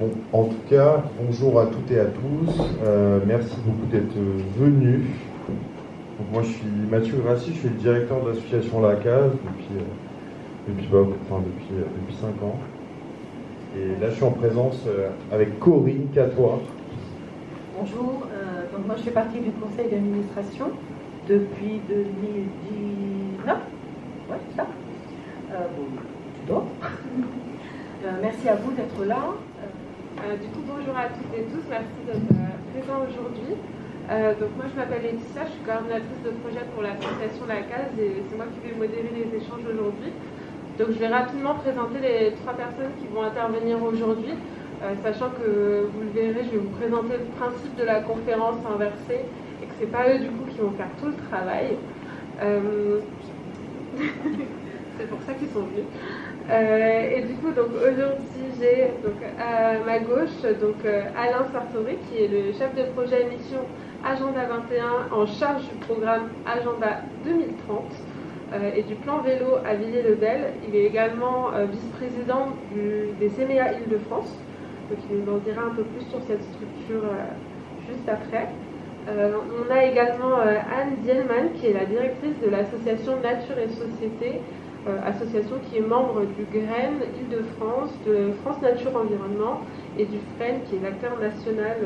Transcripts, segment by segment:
Bon, en tout cas, bonjour à toutes et à tous. Merci beaucoup d'être venus. Donc, moi, je suis Mathieu Grassi, je suis le directeur de l'association La Case depuis 5 ans. Et là, je suis en présence avec Corinne Catois. Bonjour, donc moi je fais partie du conseil d'administration depuis 2019. Ouais, c'est ça. Bon, tu dors. Merci à vous d'être là. Du coup, bonjour à toutes et tous, merci d'être présents aujourd'hui. Donc moi je m'appelle Laetitia, je suis coordinatrice de projet pour l'association La Case et c'est moi qui vais modérer les échanges aujourd'hui. Donc je vais rapidement présenter les 3 personnes qui vont intervenir aujourd'hui, sachant que vous le verrez, je vais vous présenter le principe de la conférence inversée et que ce n'est pas eux du coup qui vont faire tout le travail. C'est pour ça qu'ils sont venus. Et du coup, donc aujourd'hui, j'ai à ma gauche Alain Sartori, qui est le chef de projet mission Agenda 21 en charge du programme Agenda 2030 et du plan vélo à Villiers-le-Bel. Il est également vice-président des CMEA Île-de-France, donc il nous en dira un peu plus sur cette structure juste après. On a également Anne Dielman, qui est la directrice de l'association Nature et Société, association qui est membre du GREN Île-de-France, de France Nature Environnement et du FREN, qui est l'acteur national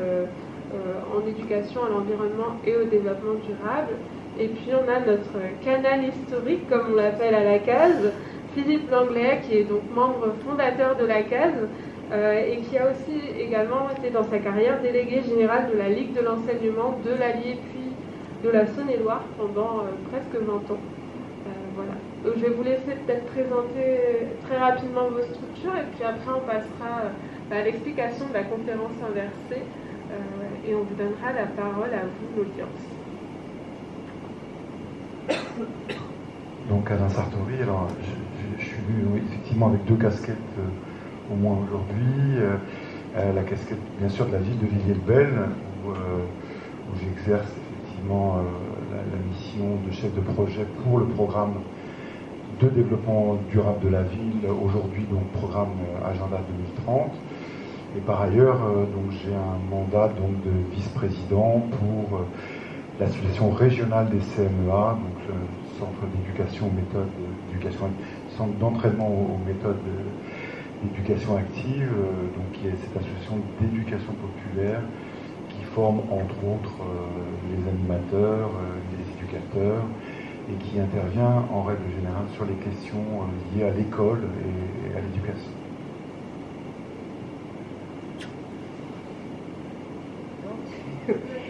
en éducation à l'environnement et au développement durable. Et puis on a notre canal historique, comme on l'appelle à La Case, Philippe Langlais, qui est donc membre fondateur de La Case et qui a aussi également été dans sa carrière délégué général de la Ligue de l'enseignement de l'Allier puis de la Saône-et-Loire pendant presque 20 ans. Voilà. Donc je vais vous laisser peut-être présenter très rapidement vos structures et puis après on passera à l'explication de la conférence inversée et on vous donnera la parole à vous, l'audience. Donc Alain Sartori, alors je suis venu effectivement avec 2 casquettes au moins aujourd'hui. La casquette bien sûr de la ville de Villiers-le-Bel où j'exerce effectivement la mission de chef de projet pour le programme de développement durable de la ville, aujourd'hui donc programme Agenda 2030. Et par ailleurs, donc j'ai un mandat donc de vice-président pour l'association régionale des CMEA, donc le centre d'éducation aux méthodes centre d'entraînement aux méthodes d'éducation active, donc qui est cette association d'éducation populaire qui forme entre autres les animateurs, les éducateurs, et qui intervient en règle générale sur les questions liées à l'école et à l'éducation.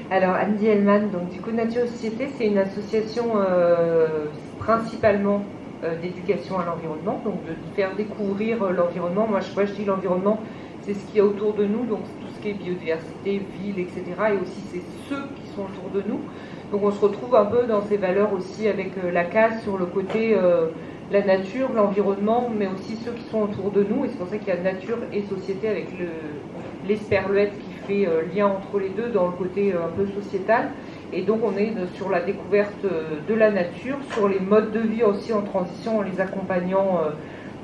Alors Anne Dielman, donc du coup Nature et Société, c'est une association principalement d'éducation à l'environnement, donc de faire découvrir l'environnement. Moi je dis l'environnement, c'est ce qu'il y a autour de nous, donc tout ce qui est biodiversité, ville, etc. Et aussi c'est ceux qui sont autour de nous. Donc on se retrouve un peu dans ces valeurs aussi avec la case sur le côté la nature, l'environnement, mais aussi ceux qui sont autour de nous. Et c'est pour ça qu'il y a nature et société avec l'esperluette qui fait lien entre les deux dans le côté un peu sociétal. Et donc on est sur la découverte de la nature, sur les modes de vie aussi en transition, en les accompagnant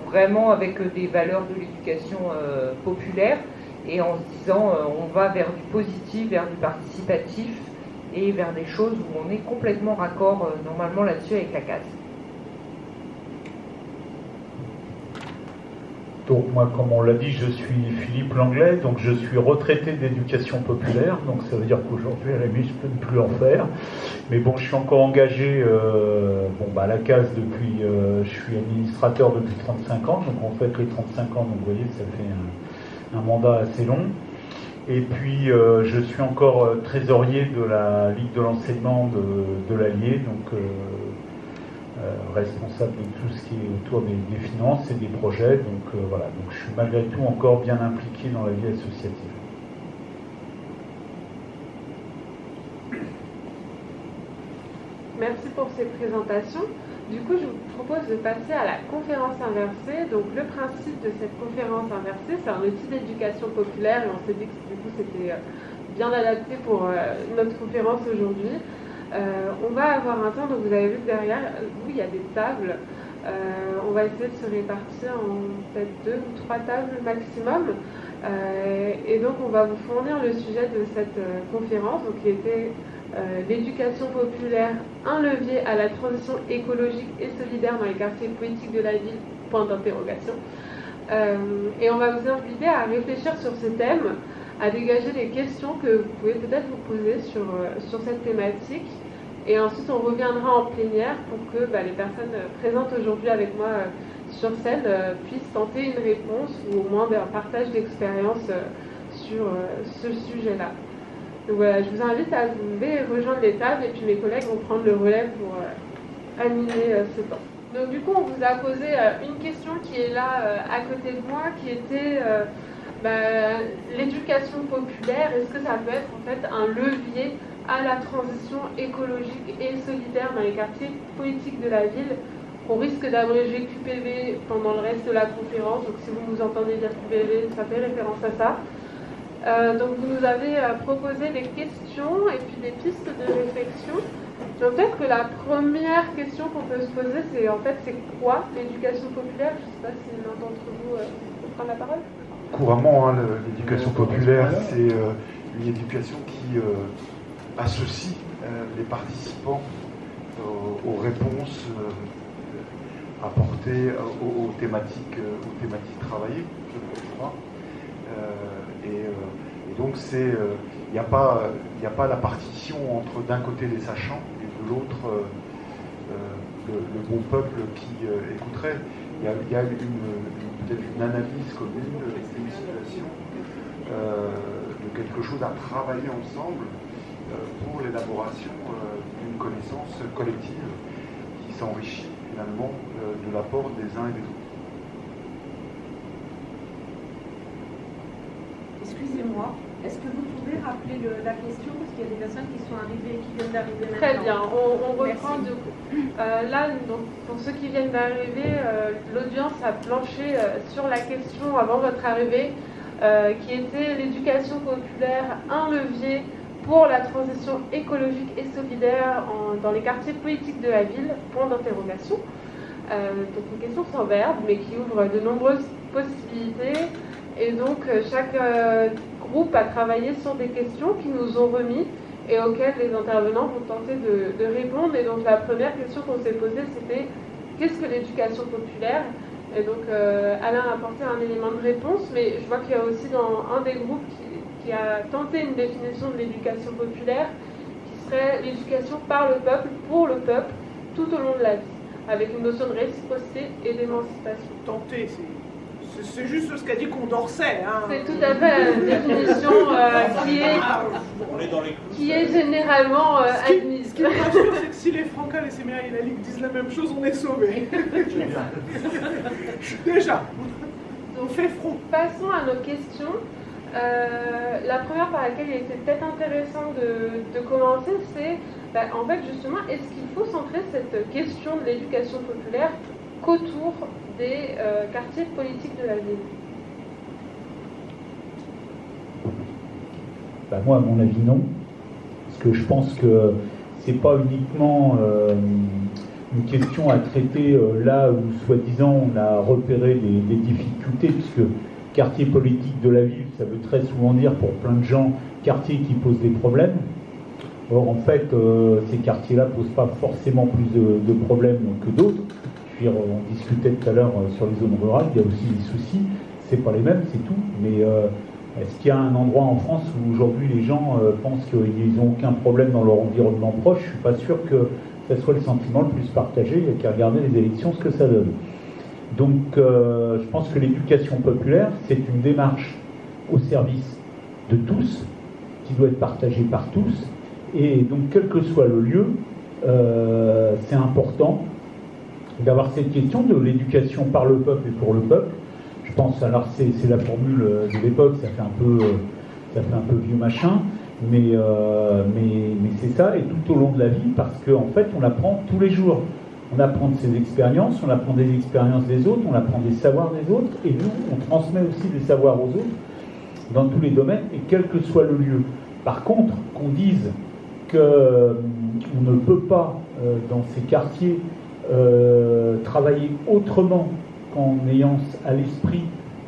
vraiment avec des valeurs de l'éducation populaire et en se disant on va vers du positif, vers du participatif et vers des choses où on est complètement raccord normalement là-dessus avec la case. Donc moi, comme on l'a dit, je suis Philippe Langlais, donc je suis retraité d'éducation populaire, donc ça veut dire qu'aujourd'hui, Rémi, je ne peux plus en faire. Mais bon, je suis encore engagé à la case depuis, je suis administrateur depuis 35 ans, donc en fait les 35 ans, donc vous voyez, ça fait un mandat assez long. Et puis je suis encore trésorier de la Ligue de l'enseignement de l'Allier, donc responsable de tout ce qui est autour des finances et des projets. Donc voilà, donc je suis malgré tout encore bien impliqué dans la vie associative. Merci pour ces présentations. Du coup, je vous propose de passer à la conférence inversée. Donc, le principe de cette conférence inversée, c'est un outil d'éducation populaire et on s'est dit que du coup, c'était bien adapté pour notre conférence aujourd'hui. On va avoir un temps, donc vous avez vu que derrière vous, il y a des tables. On va essayer de se répartir en peut-être 2 ou 3 tables maximum. Et donc on va vous fournir le sujet de cette conférence, donc, qui était l'éducation populaire, un levier à la transition écologique et solidaire dans les quartiers politiques de la ville, point d'interrogation. Et on va vous inviter à réfléchir sur ce thème, à dégager des questions que vous pouvez peut-être vous poser sur cette thématique. Et ensuite, on reviendra en plénière pour que les personnes présentes aujourd'hui avec moi sur scène puissent tenter une réponse ou au moins un partage d'expérience sur ce sujet-là. Donc voilà, je vous invite à vous lever et rejoindre les tables, et puis mes collègues vont prendre le relais pour animer ce temps. Donc du coup, on vous a posé une question qui est là à côté de moi, qui était l'éducation populaire. Est-ce que ça peut être en fait un levier à la transition écologique et solidaire dans les quartiers politiques de la ville? On risque d'abréger QPV pendant le reste de la conférence, donc si vous nous entendez dire QPV, ça fait référence à ça. Donc vous nous avez proposé des questions et puis des pistes de réflexion. Donc peut-être que la première question qu'on peut se poser, c'est en fait, c'est quoi l'éducation populaire? Je ne sais pas si l'un d'entre vous peut prendre la parole. Couramment, l'éducation populaire, c'est une éducation qui associe les participants aux réponses apportées aux thématiques travaillées, je crois. Et donc il n'y a pas la partition entre d'un côté les sachants et de l'autre le bon peuple qui écouterait. Il y a peut-être une analyse commune d'une situation, de quelque chose à travailler ensemble pour l'élaboration d'une connaissance collective qui s'enrichit finalement de l'apport des uns et des autres. Excusez-moi, est-ce que vous pouvez rappeler la question, parce qu'il y a des personnes qui sont arrivées et qui viennent d'arriver maintenant. Très bien, on reprend du coup. Là, donc, pour ceux qui viennent d'arriver, l'audience a planché sur la question avant votre arrivée, qui était l'éducation populaire, un levier pour la transition écologique et solidaire dans les quartiers politiques de la ville, point d'interrogation. Donc une question sans verbe, mais qui ouvre de nombreuses possibilités. Et donc chaque groupe a travaillé sur des questions qui nous ont remis et auxquelles les intervenants vont tenter de répondre. Et donc la première question qu'on s'est posée, c'était qu'est-ce que l'éducation populaire? Et donc Alain a apporté un élément de réponse, mais je vois qu'il y a aussi dans un des groupes qui a tenté une définition de l'éducation populaire, qui serait l'éducation par le peuple, pour le peuple, tout au long de la vie, avec une notion de réciprocité et d'émancipation. Tenter, c'est juste ce qu'a dit Condorcet. Hein. C'est tout à fait la définition qui est généralement admise. Ce qui me rassure, c'est que si les Franca, les Sémérailles et la Ligue disent la même chose, on est sauvés. Déjà, on fait front. Passons à nos questions. La première par laquelle il était peut-être intéressant de commencer, c'est en fait justement, est-ce qu'il faut centrer cette question de l'éducation populaire qu'autour des quartiers politiques de la ville? Moi, à mon avis, non. Parce que je pense que c'est pas uniquement une question à traiter là où, soi-disant, on a repéré des difficultés, puisque quartier politique de la ville, ça veut très souvent dire, pour plein de gens, quartier qui pose des problèmes. Or, en fait, ces quartiers-là ne posent pas forcément plus de problèmes que d'autres. On discutait tout à l'heure sur les zones rurales, il y a aussi des soucis, c'est pas les mêmes, c'est tout. Mais est-ce qu'il y a un endroit en France où aujourd'hui les gens pensent qu'ils n'ont aucun problème dans leur environnement proche? Je suis pas sûr que ce soit le sentiment le plus partagé. Il n'y a qu'à regarder les élections, ce que ça donne. Donc je pense que l'éducation populaire, c'est une démarche au service de tous, qui doit être partagée par tous. Et donc quel que soit le lieu, c'est important d'avoir cette question de l'éducation par le peuple et pour le peuple. Je pense, alors c'est la formule de l'époque, ça fait un peu vieux machin, mais c'est ça, et tout au long de la vie, parce qu'en fait, on apprend tous les jours. On apprend de ses expériences, on apprend des expériences des autres, on apprend des savoirs des autres, et nous, on transmet aussi des savoirs aux autres, dans tous les domaines, et quel que soit le lieu. Par contre, qu'on dise qu'on ne peut pas, dans ces quartiers, travailler autrement qu'en ayant à l'esprit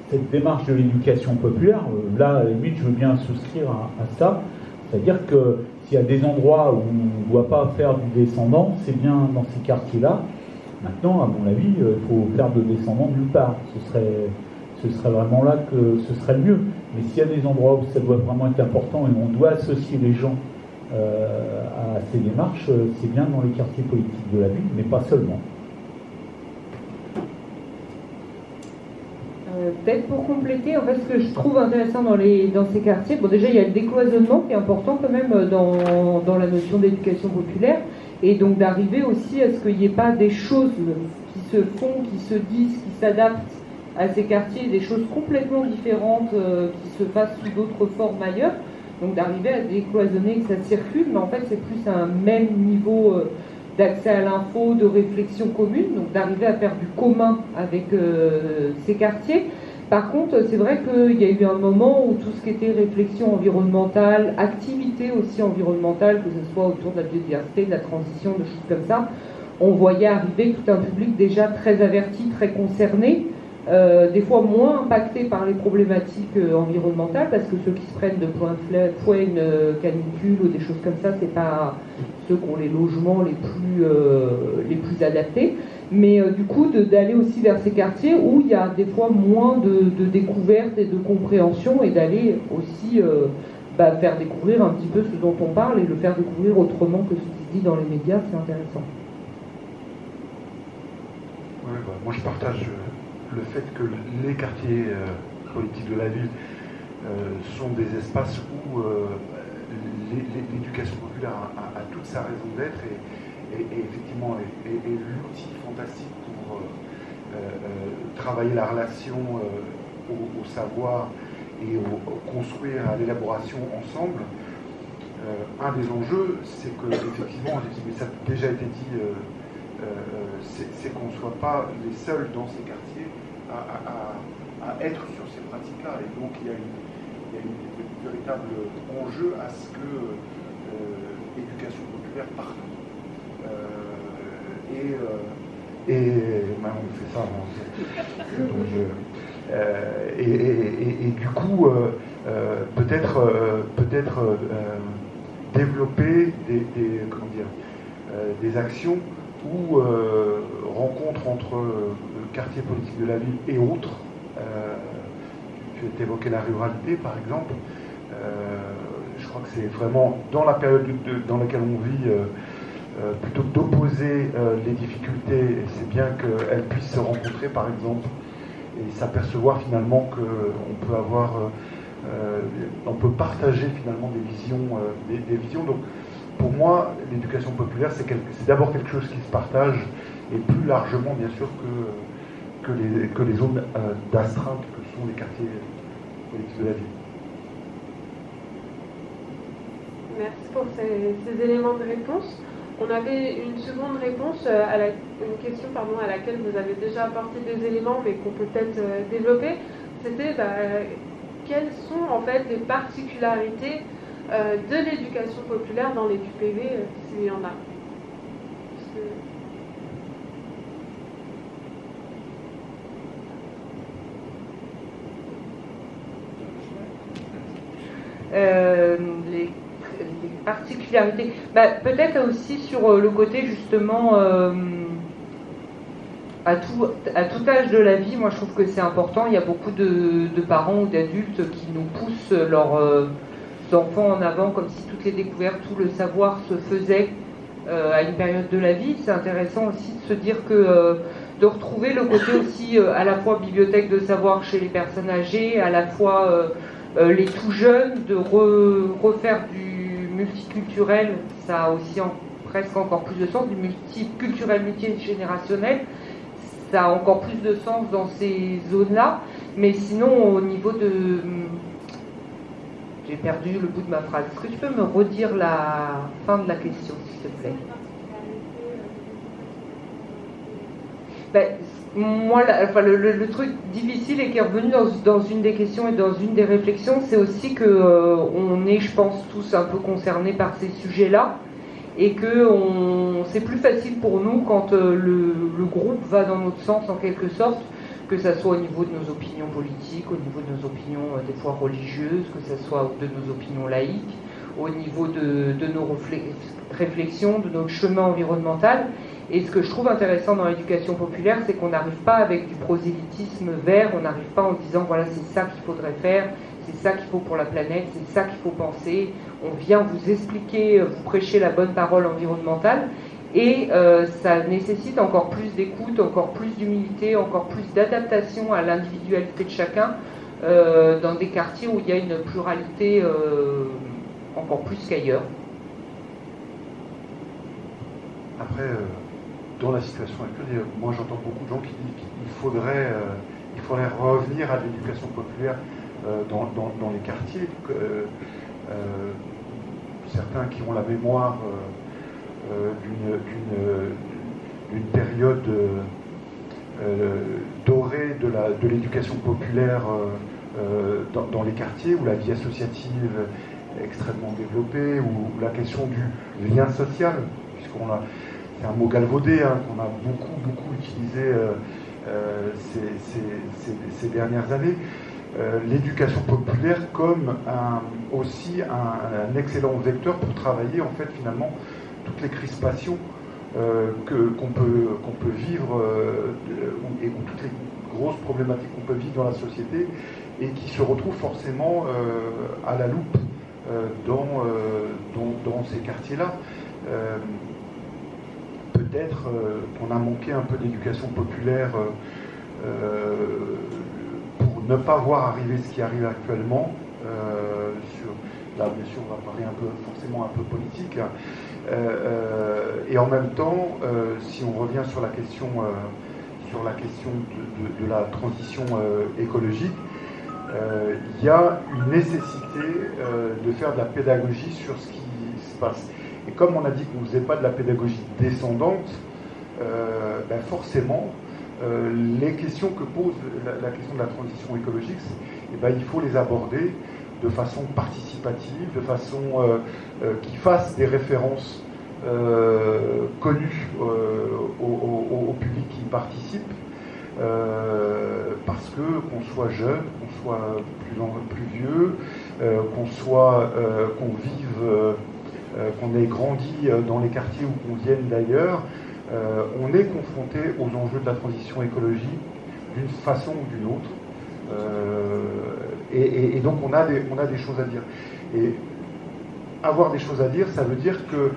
cette démarche de l'éducation populaire, là, à la limite, je veux bien souscrire à ça. C'est-à-dire que s'il y a des endroits où on ne doit pas faire du descendant, c'est bien dans ces quartiers-là. Maintenant, à mon avis, il faut faire de descendant nulle part. Ce serait vraiment là que ce serait le mieux. Mais s'il y a des endroits où ça doit vraiment être important et où on doit associer les gens à ces démarches, c'est bien dans les quartiers politiques de la ville, mais pas seulement. Peut-être pour compléter, en fait, ce que je trouve intéressant dans ces quartiers, bon, déjà il y a le décloisonnement qui est important quand même dans la notion d'éducation populaire, et donc d'arriver aussi à ce qu'il n'y ait pas des choses qui se font, qui se disent, qui s'adaptent à ces quartiers, des choses complètement différentes qui se fassent sous d'autres formes ailleurs, donc d'arriver à décloisonner, que ça circule, mais en fait c'est plus un même niveau d'accès à l'info, de réflexion commune, donc d'arriver à faire du commun avec ces quartiers. Par contre, c'est vrai qu'il y a eu un moment où tout ce qui était réflexion environnementale, activité aussi environnementale, que ce soit autour de la biodiversité, de la transition, de choses comme ça, on voyait arriver tout un public déjà très averti, très concerné, des fois moins impacté par les problématiques environnementales, parce que ceux qui se prennent de fouet une canicule ou des choses comme ça, c'est pas ceux qui ont les logements les plus adaptés, mais du coup d'aller aussi vers ces quartiers où il y a des fois moins de découvertes et de compréhension, et d'aller aussi faire découvrir un petit peu ce dont on parle et le faire découvrir autrement que ce qui se dit dans les médias, c'est intéressant. Ouais, moi je partage le fait que les quartiers politiques de la ville sont des espaces où l'éducation populaire a toute sa raison d'être et effectivement est l'outil fantastique pour travailler la relation au savoir et construire à l'élaboration ensemble. Un des enjeux, c'est que effectivement, ça a déjà été dit, c'est qu'on ne soit pas les seuls dans ces quartiers à être sur ces pratiques-là. Et donc il y a un véritable enjeu à ce que l'éducation populaire partout. On fait ça. Et du coup, peut-être développer des actions ou rencontres entre quartiers politiques de la ville et autres. Tu as évoqué la ruralité, par exemple. Je crois que c'est vraiment dans la période dans laquelle on vit, plutôt que d'opposer les difficultés, c'est bien qu'elles puissent se rencontrer, par exemple, et s'apercevoir finalement qu'on peut avoir, on peut partager finalement des visions. Donc, pour moi, l'éducation populaire, c'est d'abord quelque chose qui se partage, et plus largement, bien sûr, que les zones d'astreinte que sont les quartiers politiques de la ville. Merci pour ces éléments de réponse. On avait une seconde réponse une question à laquelle vous avez déjà apporté des éléments, mais qu'on peut peut-être développer. C'était quelles sont en fait les particularités de l'éducation populaire dans les QPV, s'il y en a. Les particularités, peut-être aussi sur le côté justement à tout âge de la vie. Moi je trouve que c'est important. Il y a beaucoup de parents ou d'adultes qui nous poussent leurs enfants en avant, comme si toutes les découvertes, tout le savoir se faisait à une période de la vie. C'est intéressant aussi de se dire que de retrouver le côté aussi à la fois bibliothèque de savoir chez les personnes âgées, à la fois les tout jeunes, de refaire du multiculturel, ça a aussi presque encore plus de sens, du multiculturel, multigénérationnel, ça a encore plus de sens dans ces zones-là. Mais sinon, au niveau de... J'ai perdu le bout de ma phrase. Est-ce que tu peux me redire la fin de la question, s'il te plaît? Moi, le truc difficile et qui est revenu dans une des questions et dans une des réflexions, c'est aussi qu'on est, je pense, tous un peu concernés par ces sujets-là, et que c'est plus facile pour nous quand le groupe va dans notre sens, en quelque sorte, que ce soit au niveau de nos opinions politiques, au niveau de nos opinions des fois religieuses, que ce soit de nos opinions laïques, au niveau de nos réflexions, de notre chemin environnemental. Et ce que je trouve intéressant dans l'éducation populaire, c'est qu'on n'arrive pas avec du prosélytisme vert, on n'arrive pas en disant voilà c'est ça qu'il faudrait faire, c'est ça qu'il faut pour la planète, c'est ça qu'il faut penser. On vient vous expliquer, vous prêcher la bonne parole environnementale, et ça nécessite encore plus d'écoute, encore plus d'humilité, encore plus d'adaptation à l'individualité de chacun, dans des quartiers où il y a une pluralité encore plus qu'ailleurs. Après, dans la situation actuelle, moi j'entends beaucoup de gens qui disent qu'il faudrait revenir à l'éducation populaire dans les quartiers. Certains qui ont la mémoire d'une période dorée de l'éducation populaire dans les quartiers, où la vie associative est extrêmement développée, où la question du lien social, puisqu'on a, c'est un mot galvaudé qu'on a beaucoup utilisé ces dernières années, l'éducation populaire comme aussi un excellent vecteur pour travailler en fait finalement toutes les crispations qu'on peut vivre et toutes les grosses problématiques qu'on peut vivre dans la société et qui se retrouvent forcément à la loupe dans ces quartiers-là. Peut-être qu'on a manqué un peu d'éducation populaire pour ne pas voir arriver ce qui arrive actuellement. Là, bien sûr, on va parler forcément un peu politique. Et en même temps, si on revient sur la question de la transition écologique, il y a une nécessité de faire de la pédagogie sur ce qui se passe. Et comme on a dit qu'on ne faisait pas de la pédagogie descendante, forcément, les questions que pose la question de la transition écologique, il faut les aborder de façon participative, de façon qui fasse des références connues au public qui y participe, parce que qu'on soit jeune, qu'on soit plus vieux, qu'on vive, qu'on ait grandi dans les quartiers ou qu'on vienne d'ailleurs, on est confronté aux enjeux de la transition écologique d'une façon ou d'une autre. Et donc on a des choses à dire. Et avoir des choses à dire, ça veut dire que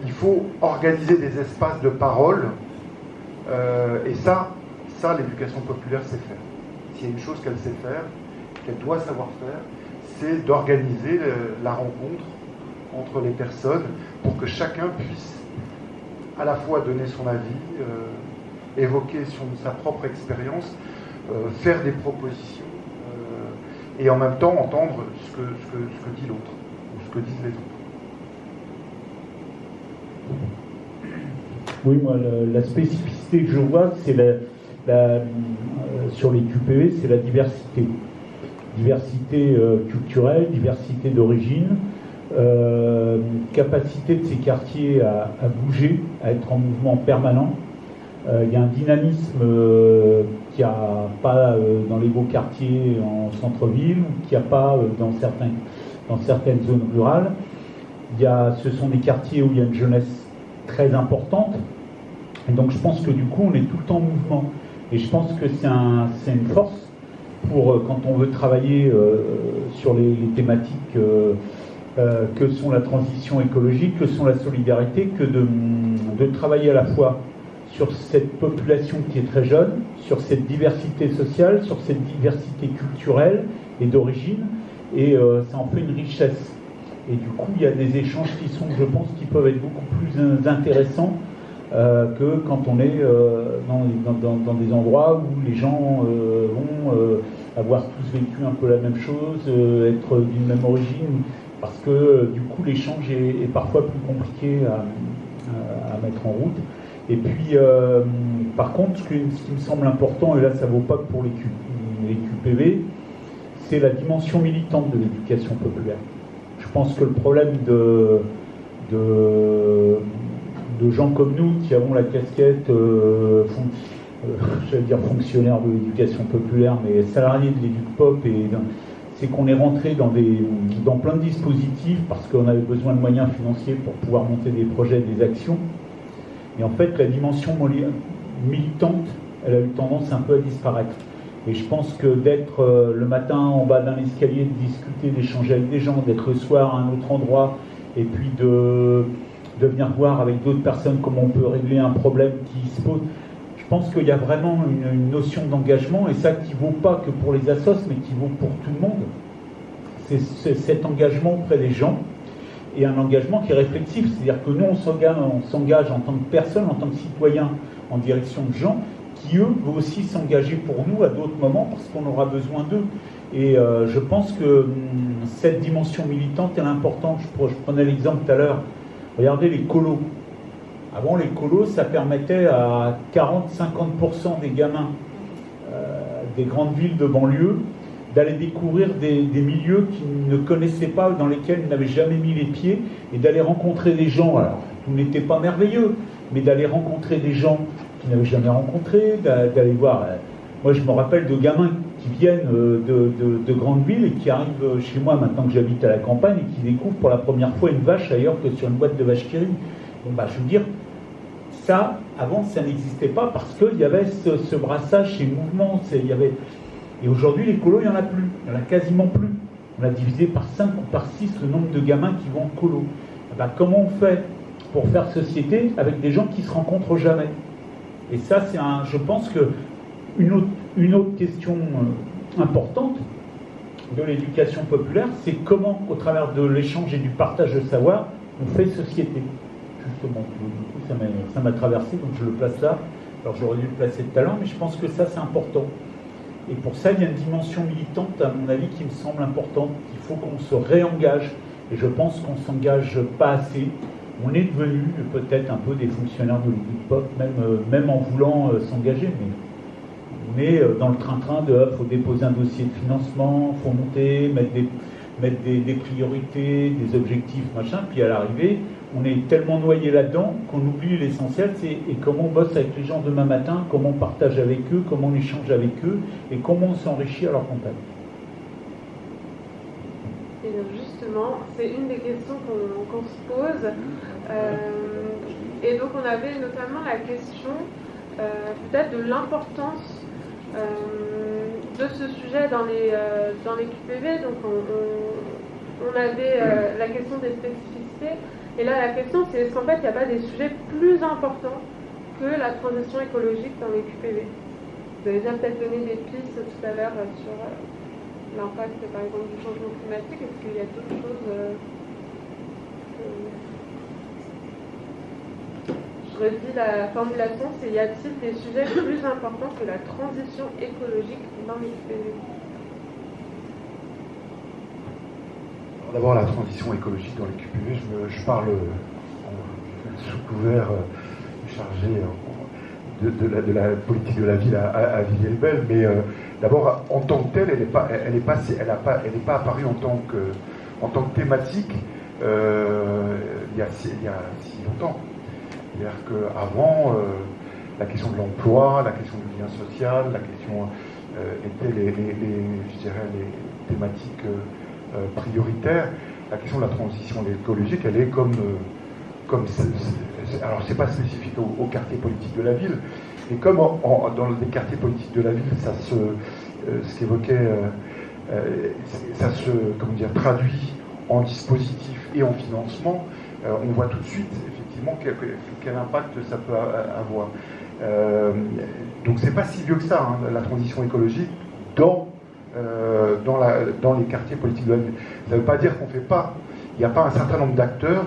il faut organiser des espaces de parole, et ça l'éducation populaire sait faire. S'il y a une chose qu'elle sait faire, qu'elle doit savoir faire, c'est d'organiser la rencontre entre les personnes pour que chacun puisse à la fois donner son avis, évoquer sa propre expérience, faire des propositions et en même temps entendre ce que dit l'autre ou ce que disent les autres. Oui, moi, la spécificité que je vois, c'est sur les QPV, c'est la diversité. Diversité culturelle, diversité d'origine, capacité de ces quartiers à bouger, à être en mouvement permanent. Il y a un dynamisme qu'il n'y a pas dans les beaux quartiers en centre-ville, ou qu'il n'y a pas dans certaines zones rurales. Ce sont des quartiers où il y a une jeunesse très importante. Et donc je pense que du coup on est tout le temps en mouvement. Et je pense que c'est une force pour quand on veut travailler sur les thématiques que sont la transition écologique, que sont la solidarité, que de travailler à la fois sur cette population qui est très jeune, sur cette diversité sociale, sur cette diversité culturelle et d'origine, et ça en fait une richesse. Et du coup, il y a des échanges je pense, qui peuvent être beaucoup plus intéressants que quand on est dans des endroits où les gens vont avoir tous vécu un peu la même chose, être d'une même origine, parce que du coup l'échange est parfois plus compliqué à mettre en route. Et puis, par contre, ce qui me semble important, et là ça ne vaut pas que pour les QPV, c'est la dimension militante de l'éducation populaire. Je pense que le problème de gens comme nous qui avons la casquette j'allais dire fonctionnaire de l'éducation populaire, mais salarié de l'EducPop, c'est qu'on est rentré dans plein de dispositifs parce qu'on avait besoin de moyens financiers pour pouvoir monter des projets, des actions. Et en fait, la dimension militante, elle a eu tendance un peu à disparaître. Et je pense que d'être le matin en bas d'un escalier, de discuter, d'échanger avec des gens, d'être le soir à un autre endroit, et puis de venir voir avec d'autres personnes comment on peut régler un problème qui se pose. Je pense qu'il y a vraiment une notion d'engagement, et ça qui ne vaut pas que pour les assos, mais qui vaut pour tout le monde. C'est cet engagement auprès des gens, et un engagement qui est réflexif. C'est-à-dire que nous, on s'engage en tant que personne, en tant que citoyen, en direction de gens qui, eux, vont aussi s'engager pour nous à d'autres moments, parce qu'on aura besoin d'eux. Et je pense que cette dimension militante, elle est importante. Je prenais l'exemple tout à l'heure. Regardez les colos. Avant, les colos, ça permettait à 40-50% des gamins des grandes villes de banlieue d'aller découvrir des milieux qu'ils ne connaissaient pas, dans lesquels ils n'avaient jamais mis les pieds, et d'aller rencontrer des gens. Alors, tout n'était pas merveilleux, mais d'aller rencontrer des gens qu'ils n'avaient jamais rencontrés, d'aller voir. Moi, je me rappelle de gamins qui viennent de grandes villes et qui arrivent chez moi, maintenant que j'habite à la campagne, et qui découvrent pour la première fois une vache ailleurs que sur une boîte de vache qui rit. Bon, je veux dire, ça, avant, ça n'existait pas parce qu'il y avait ce brassage, ces mouvements. Et aujourd'hui, les colos, il n'y en a plus. Il n'y en a quasiment plus. On a divisé par 5 ou par 6 le nombre de gamins qui vont en colo. Comment on fait pour faire société avec des gens qui ne se rencontrent jamais? Et ça, je pense que une autre question importante de l'éducation populaire, c'est comment, au travers de l'échange et du partage de savoir, on fait société. Justement, du coup, ça m'a traversé, donc je le place là. Alors j'aurais dû le placer tout à l'heure, mais je pense que ça, c'est important. Et pour ça, il y a une dimension militante, à mon avis, qui me semble importante. Il faut qu'on se réengage. Et je pense qu'on ne s'engage pas assez. On est devenu peut-être un peu des fonctionnaires de l'EducPop, même en voulant s'engager. Mais on est dans le train-train de faut déposer un dossier de financement, faut monter, mettre des priorités, des objectifs, machin. Puis à l'arrivée, on est tellement noyé là-dedans qu'on oublie l'essentiel, c'est comment on bosse avec les gens demain matin, comment on partage avec eux, comment on échange avec eux, et comment on s'enrichit à leur contact. Et donc justement, c'est une des questions qu'on se pose. Et donc on avait notamment la question peut-être de l'importance de ce sujet dans les QPV. Donc on avait la question des spécificités. Et là, la question, c'est est-ce qu'en fait, il n'y a pas des sujets plus importants que la transition écologique dans les QPV? Vous avez déjà peut-être donné des pistes tout à l'heure sur l'impact, par exemple, du changement climatique. Est-ce qu'il y a d'autres choses Je redis la formulation, c'est y a-t-il des sujets plus importants que la transition écologique dans les QPV? D'abord, la transition écologique dans les QPV, je parle sous couvert chargé de la politique de la ville à Villiers-le-Bel, mais d'abord, en tant que telle, elle n'est pas apparue en tant que thématique il y a si longtemps. C'est-à-dire qu'avant, la question de l'emploi, la question du lien social, la question étaient les thématiques prioritaire. La question de la transition écologique, elle est alors c'est pas spécifique au quartier politique de la ville, mais comme dans les quartiers politiques de la ville, ce qu'évoquait, ça se traduit en dispositif et en financement, on voit tout de suite effectivement quel impact ça peut avoir. Donc c'est pas si vieux que ça, hein, la transition écologique dans les quartiers politiques de la ville. Ça ne veut pas dire qu'on ne fait pas. Il n'y a pas un certain nombre d'acteurs,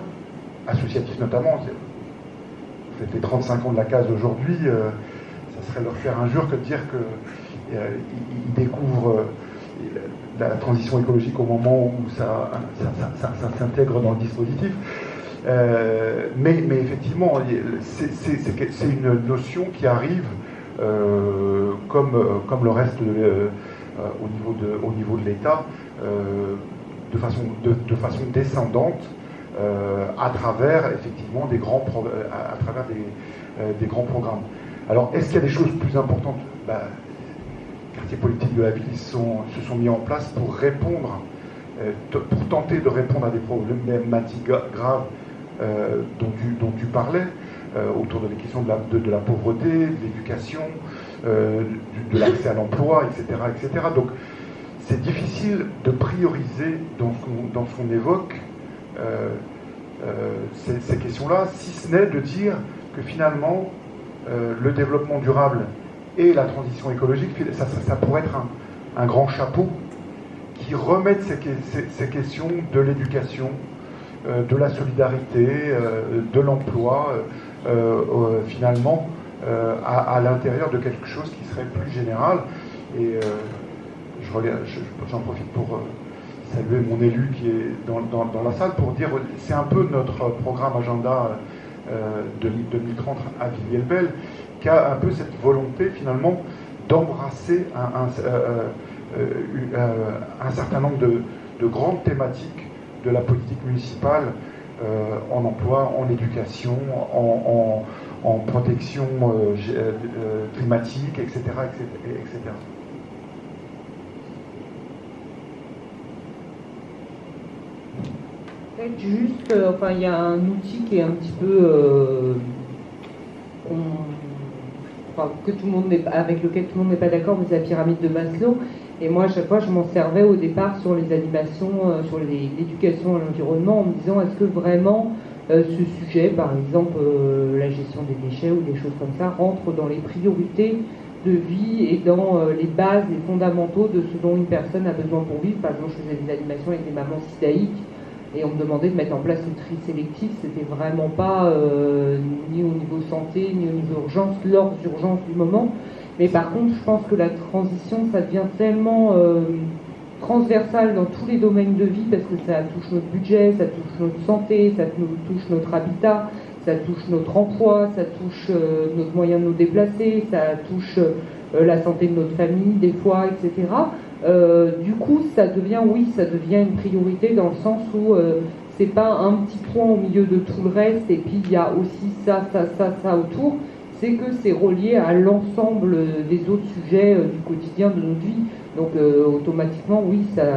associatifs notamment. Vous faites les 35 ans de la case aujourd'hui, ça serait leur faire injure que de dire qu'ils découvrent la transition écologique au moment où ça s'intègre dans le dispositif. Mais effectivement, c'est une notion qui arrive comme le reste au niveau de l'État, de façon descendante, à travers effectivement des grands programmes. Alors, est-ce qu'il y a des choses plus importantes? Les quartiers politiques de la ville se sont mis en place pour répondre, pour tenter de répondre à des problématiques graves dont tu parlais, autour de la question de la pauvreté, de l'éducation, de l'accès à l'emploi, etc., etc. Donc, c'est difficile de prioriser dans ce qu'on évoque ces questions-là, si ce n'est de dire que finalement, le développement durable et la transition écologique, ça pourrait être un grand chapeau qui remette ces questions de l'éducation, de la solidarité, de l'emploi, finalement, à l'intérieur de quelque chose qui serait plus général. Et j'en profite pour saluer mon élu qui est dans la salle pour dire c'est un peu notre programme agenda 2030 à Villiers-le-Bel qui a un peu cette volonté finalement d'embrasser un certain nombre de grandes thématiques de la politique municipale en emploi, en éducation, en protection climatique, etc., etc. Peut-être juste, il y a un outil qui est un petit peu avec lequel tout le monde n'est pas d'accord, mais c'est la pyramide de Maslow. Et moi, à chaque fois, je m'en servais au départ sur les animations, sur l'éducation à l'environnement, en me disant est-ce que vraiment ce sujet, par exemple la gestion des déchets ou des choses comme ça, rentre dans les priorités de vie et dans les bases, les fondamentaux de ce dont une personne a besoin pour vivre. Par exemple, je faisais des animations avec des mamans sidaïques et on me demandait de mettre en place le tri sélectif. C'était vraiment pas ni au niveau santé, ni au niveau urgence, leurs urgences du moment. Mais par contre, je pense que la transition, ça devient tellement transversal dans tous les domaines de vie parce que ça touche notre budget, ça touche notre santé, ça touche notre habitat, ça touche notre emploi, ça touche notre moyen de nous déplacer, ça touche la santé de notre famille des fois, etc. Du coup, ça devient une priorité dans le sens où c'est pas un petit point au milieu de tout le reste et puis il y a aussi ça autour. C'est que c'est relié à l'ensemble des autres sujets du quotidien de notre vie. Donc automatiquement, oui, c'est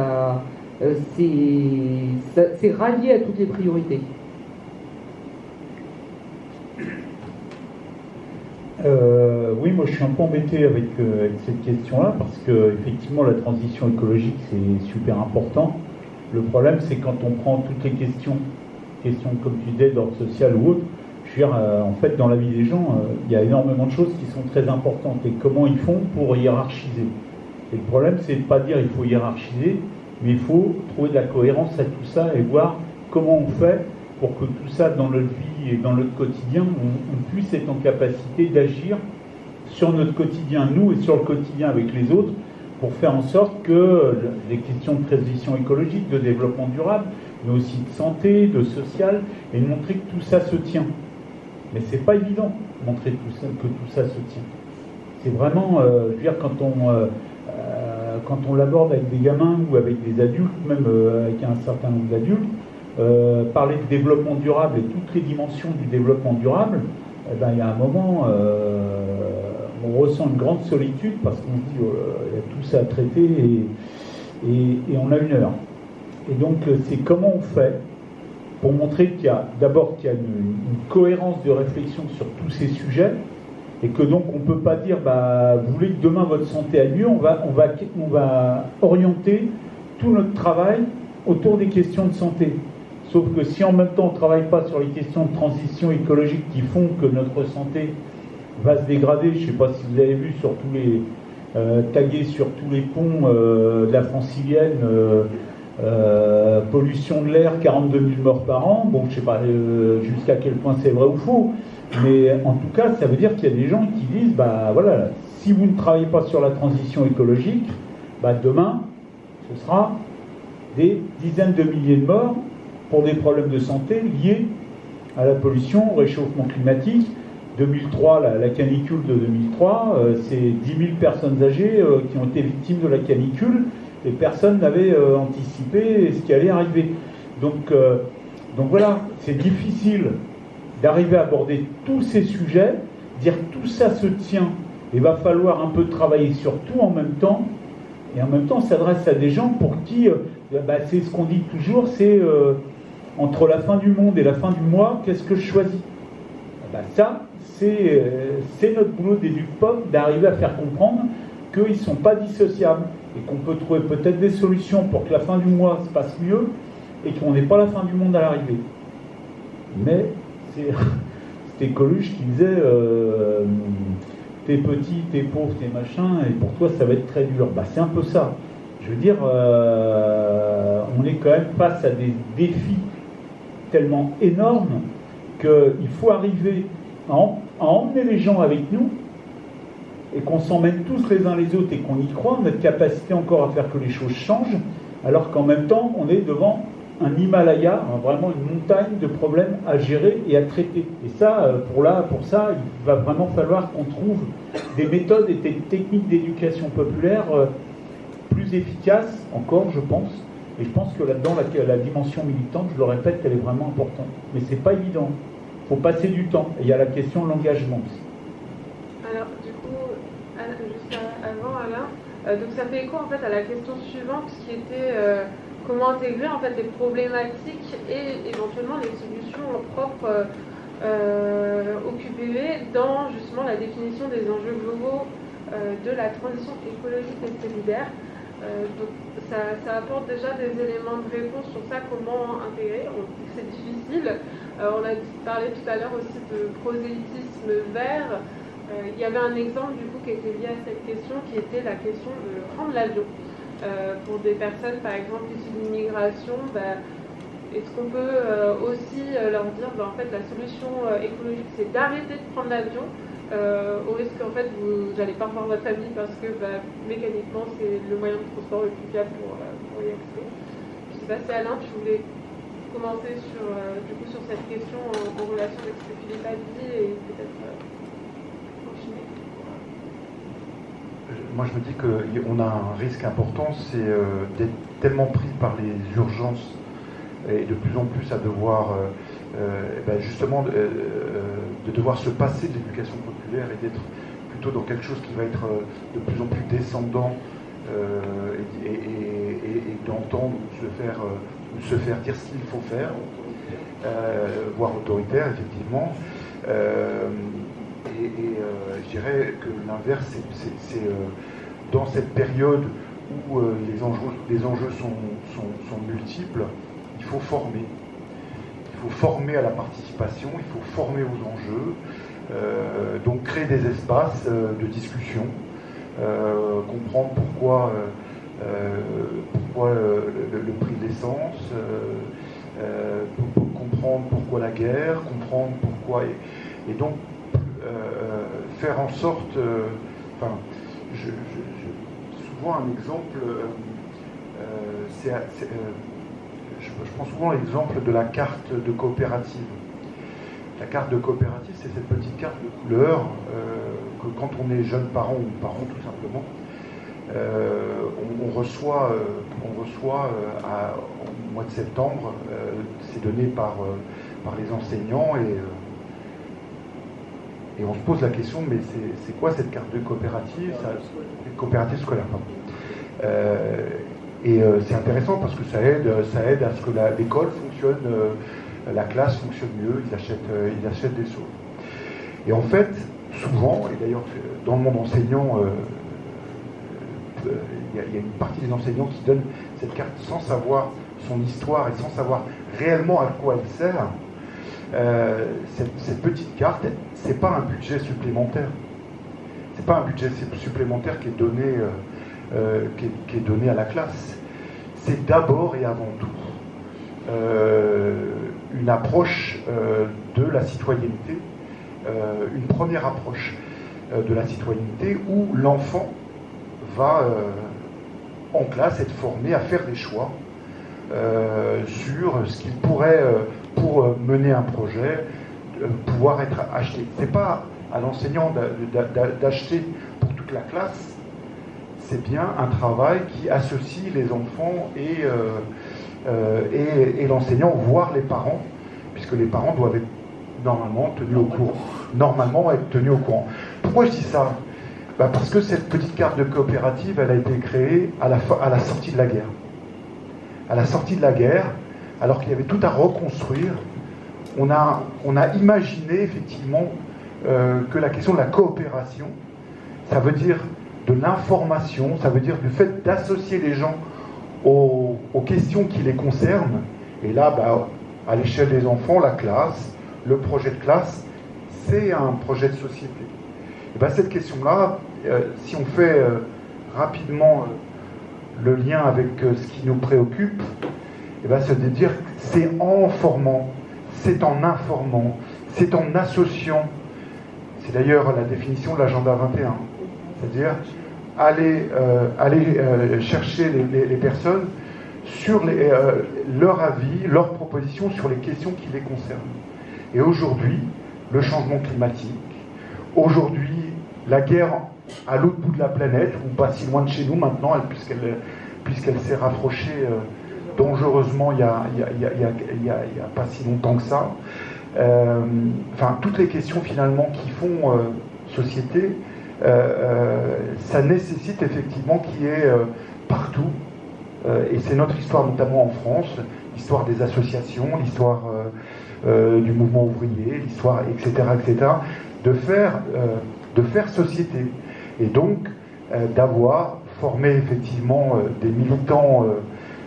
rallié à toutes les priorités. Oui, moi je suis un peu embêté avec cette question-là parce que effectivement la transition écologique c'est super important. Le problème c'est quand on prend toutes les questions comme tu disais d'ordre social ou autre. Je veux dire, en fait, dans la vie des gens, il y a énormément de choses qui sont très importantes. Et comment ils font pour hiérarchiser? Et le problème, c'est de ne pas dire il faut hiérarchiser, mais il faut trouver de la cohérence à tout ça et voir comment on fait pour que tout ça, dans notre vie et dans notre quotidien, on puisse être en capacité d'agir sur notre quotidien, nous, et sur le quotidien avec les autres, pour faire en sorte que les questions de transition écologique, de développement durable, mais aussi de santé, de social, et de montrer que tout ça se tient. Mais c'est pas évident de montrer que tout ça se tient. C'est vraiment, je veux dire, quand on l'aborde avec des gamins ou avec des adultes, même avec un certain nombre d'adultes, parler de développement durable et toutes les dimensions du développement durable, il y a un moment, on ressent une grande solitude parce qu'on se dit, il y a tout ça à traiter et on a une heure. Et donc, c'est comment on fait pour montrer qu'il y a une cohérence de réflexion sur tous ces sujets et que donc on ne peut pas dire vous voulez que demain votre santé aille mieux, on va orienter tout notre travail autour des questions de santé. Sauf que si en même temps on ne travaille pas sur les questions de transition écologique qui font que notre santé va se dégrader, je ne sais pas si vous avez vu sur tous les tagués sur tous les ponts de la Francilienne, pollution de l'air, 42 000 morts par an. Bon, je ne sais pas jusqu'à quel point c'est vrai ou faux, mais en tout cas, ça veut dire qu'il y a des gens qui disent, voilà, si vous ne travaillez pas sur la transition écologique, demain, ce sera des dizaines de milliers de morts pour des problèmes de santé liés à la pollution, au réchauffement climatique. 2003, la canicule de 2003, c'est 10 000 personnes âgées qui ont été victimes de la canicule. Et personne n'avait anticipé ce qui allait arriver. Donc voilà, c'est difficile d'arriver à aborder tous ces sujets dire tout ça se tient, il va falloir un peu travailler sur tout en même temps, et en même temps on s'adresse à des gens pour qui, c'est ce qu'on dit toujours, c'est entre la fin du monde et la fin du mois, qu'est-ce que je choisis? Ça, c'est notre boulot d'EducPop d'arriver à faire comprendre qu'ils ne sont pas dissociables et qu'on peut trouver peut-être des solutions pour que la fin du mois se passe mieux et qu'on n'ait pas la fin du monde à l'arrivée. Mais c'était Coluche qui disait t'es petit, t'es pauvre, t'es machin, et pour toi ça va être très dur. C'est un peu ça. Je veux dire, on est quand même face à des défis tellement énormes qu'il faut arriver à emmener les gens avec nous et qu'on s'emmène tous les uns les autres et qu'on y croit, notre capacité encore à faire que les choses changent, alors qu'en même temps on est devant un Himalaya, vraiment une montagne de problèmes à gérer et à traiter. Et ça, pour ça, il va vraiment falloir qu'on trouve des méthodes et des techniques d'éducation populaire plus efficaces encore, je pense. Et je pense que là-dedans, la dimension militante, je le répète, elle est vraiment importante. Mais c'est pas évident. Il faut passer du temps. Et il y a la question de l'engagement aussi. Alors, du coup, juste avant, Alain, donc ça fait écho en fait à la question suivante qui était comment intégrer en fait les problématiques et éventuellement les solutions propres au QPV dans justement la définition des enjeux globaux de la transition écologique et solidaire. Donc ça apporte déjà des éléments de réponse sur ça, comment intégrer. On dit que c'est difficile. On a parlé tout à l'heure aussi de prosélytisme vert. Il y avait un exemple du coup qui était lié à cette question, qui était la question de prendre l'avion. Pour des personnes par exemple issues de l'immigration, est-ce qu'on peut aussi leur dire en fait la solution écologique c'est d'arrêter de prendre l'avion au risque qu'en fait vous n'allez pas revoir votre famille parce que mécaniquement c'est le moyen de transport le plus fiable pour y accéder. Je ne sais pas si Alain tu voulais commenter sur cette question en relation avec ce que Philippe a dit et peut-être continuer. Moi, je me dis qu'on a un risque important, c'est d'être tellement pris par les urgences et de plus en plus à devoir, justement, de devoir se passer de l'éducation populaire et d'être plutôt dans quelque chose qui va être de plus en plus descendant et d'entendre ou se faire dire ce qu'il faut faire, voire autoritaire, effectivement. Je dirais que l'inverse, c'est dans cette période où les enjeux sont multiples, il faut former. Il faut former à la participation, il faut former aux enjeux, donc créer des espaces de discussion, comprendre pourquoi le prix de l'essence, comprendre pourquoi la guerre, comprendre pourquoi... Et donc, faire en sorte, souvent un exemple, je prends souvent l'exemple de la carte de coopérative. La carte de coopérative, c'est cette petite carte de couleur que quand on est jeune parent ou parent tout simplement, on reçoit au mois de septembre, c'est donné par les enseignants et on se pose la question, mais c'est quoi cette carte de coopérative? Coopérative scolaire, pardon. C'est intéressant parce que ça aide à ce que l'école fonctionne, la classe fonctionne mieux, ils achètent des choses. Et en fait, souvent, et d'ailleurs dans le monde enseignant, il y a une partie des enseignants qui donnent cette carte sans savoir son histoire et sans savoir réellement à quoi elle sert. Cette petite carte, c'est pas un budget supplémentaire. C'est pas un budget supplémentaire qui est donné à la classe. C'est d'abord et avant tout une approche de la citoyenneté, une première approche de la citoyenneté où l'enfant va en classe être formé à faire des choix sur ce qu'il pourrait, pour mener un projet, pouvoir être acheté. C'est pas à l'enseignant d'acheter pour toute la classe, c'est bien un travail qui associe les enfants et l'enseignant, voire les parents, puisque les parents doivent être normalement tenus au courant. normalement être tenus au courant. Pourquoi je dis ça? Parce que cette petite carte de coopérative, elle a été créée à la sortie de la guerre. À la sortie de la guerre, alors qu'il y avait tout à reconstruire, on a imaginé effectivement que la question de la coopération, ça veut dire de l'information, ça veut dire du fait d'associer les gens aux questions qui les concernent. Et là, à l'échelle des enfants, la classe, le projet de classe, c'est un projet de société. Et cette question-là, si on fait rapidement le lien avec ce qui nous préoccupe, c'est de dire que c'est en formant, c'est en informant, c'est en associant. C'est d'ailleurs la définition de l'agenda 21. C'est-à-dire aller chercher les personnes sur leur avis, leurs propositions sur les questions qui les concernent. Et aujourd'hui, le changement climatique, aujourd'hui, la guerre à l'autre bout de la planète, ou pas si loin de chez nous maintenant, puisqu'elle s'est rapprochée dangereusement il y a pas si longtemps que ça. Toutes les questions finalement qui font société, ça nécessite effectivement qu'il y ait partout, et c'est notre histoire notamment en France, l'histoire des associations, l'histoire du mouvement ouvrier, l'histoire, etc., de faire société. Et donc, d'avoir formé effectivement des militants,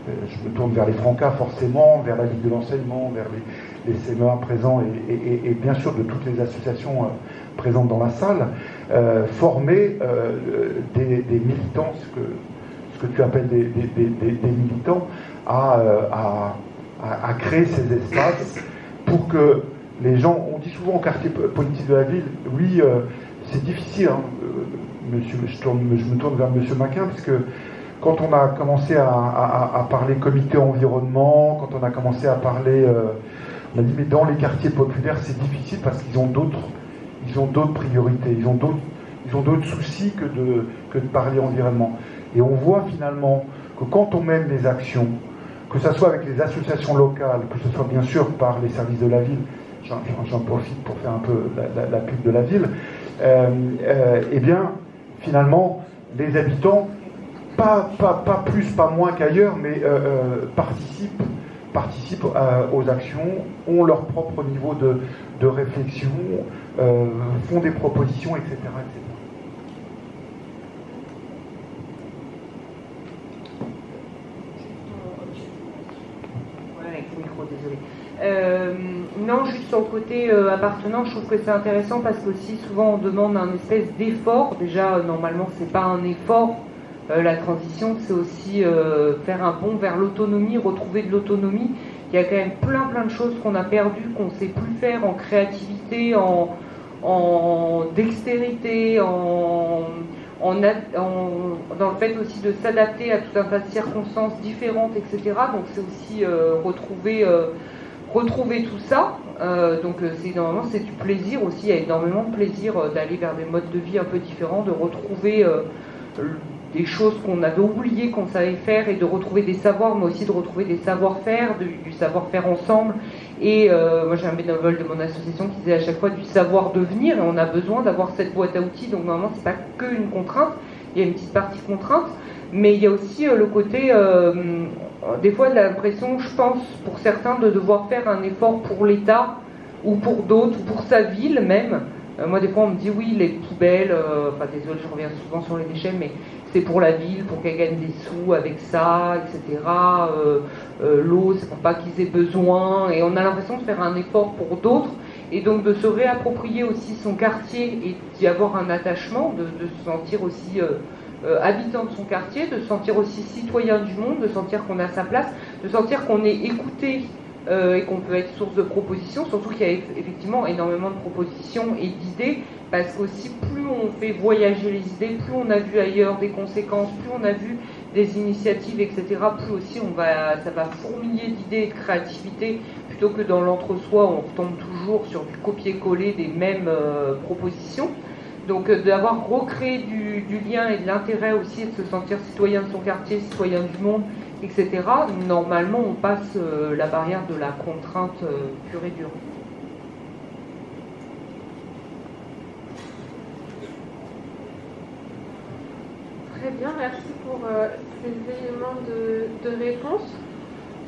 je me tourne vers les Francas forcément, vers la Ligue de l'enseignement, vers les CMEA présents et bien sûr de toutes les associations présentes dans la salle, former des militants, ce que tu appelles des militants, à créer ces espaces pour que les gens, on dit souvent au quartier politique de la ville, oui, c'est difficile, hein, je me tourne vers M. Maquin, parce que quand on a commencé à parler comité environnement, quand on a commencé à parler, on a dit mais dans les quartiers populaires c'est difficile parce qu'ils ont d'autres priorités, ils ont d'autres soucis que de parler environnement. Et on voit finalement que quand on mène des actions, que ce soit avec les associations locales, que ce soit bien sûr par les services de la ville, j'en profite pour faire un peu la pub de la ville, eh bien finalement les habitants, pas plus, pas moins qu'ailleurs, mais participent aux actions, ont leur propre niveau de réflexion, font des propositions, etc. Avec le micro, désolé. Non, juste sur le côté appartenance, je trouve que c'est intéressant parce que si souvent on demande un espèce d'effort, déjà normalement c'est pas un effort, la transition c'est aussi faire un bond vers l'autonomie, retrouver de l'autonomie. Il y a quand même plein de choses qu'on a perdues, qu'on ne sait plus faire en créativité, en dextérité, dans le fait aussi de s'adapter à tout un tas de circonstances différentes, etc. Donc c'est aussi retrouver tout ça. Donc normalement c'est du plaisir aussi, il y a énormément de plaisir d'aller vers des modes de vie un peu différents, de retrouver des choses qu'on avait oubliées qu'on savait faire et de retrouver des savoirs, mais aussi de retrouver des savoir-faire, du savoir-faire ensemble. Et moi j'ai un bénévole de mon association qui disait à chaque fois du savoir-devenir, et on a besoin d'avoir cette boîte à outils. Donc normalement c'est pas qu'une contrainte, il y a une petite partie contrainte, mais il y a aussi le côté, des fois l'impression, je pense, pour certains, de devoir faire un effort pour l'État, ou pour d'autres, ou pour sa ville même. Moi des fois on me dit oui, les poubelles, désolé, je reviens souvent sur les déchets, mais c'est pour la ville, pour qu'elle gagne des sous avec ça, etc. L'eau, c'est pour pas qu'ils aient besoin, et on a l'impression de faire un effort pour d'autres, et donc de se réapproprier aussi son quartier et d'y avoir un attachement, de se sentir aussi habitant de son quartier, de se sentir aussi citoyen du monde, de sentir qu'on a sa place, de sentir qu'on est écouté et qu'on peut être source de propositions, surtout qu'il y a effectivement énormément de propositions et d'idées, parce qu'aussi plus on fait voyager les idées, plus on a vu ailleurs des conséquences, plus on a vu des initiatives, etc., plus aussi ça va fourmiller d'idées et de créativité, plutôt que dans l'entre-soi où on retombe toujours sur du copier-coller des mêmes propositions. Donc d'avoir recréé du lien et de l'intérêt aussi, et de se sentir citoyen de son quartier, citoyen du monde, etc., normalement on passe la barrière de la contrainte pure et dure. de réponse,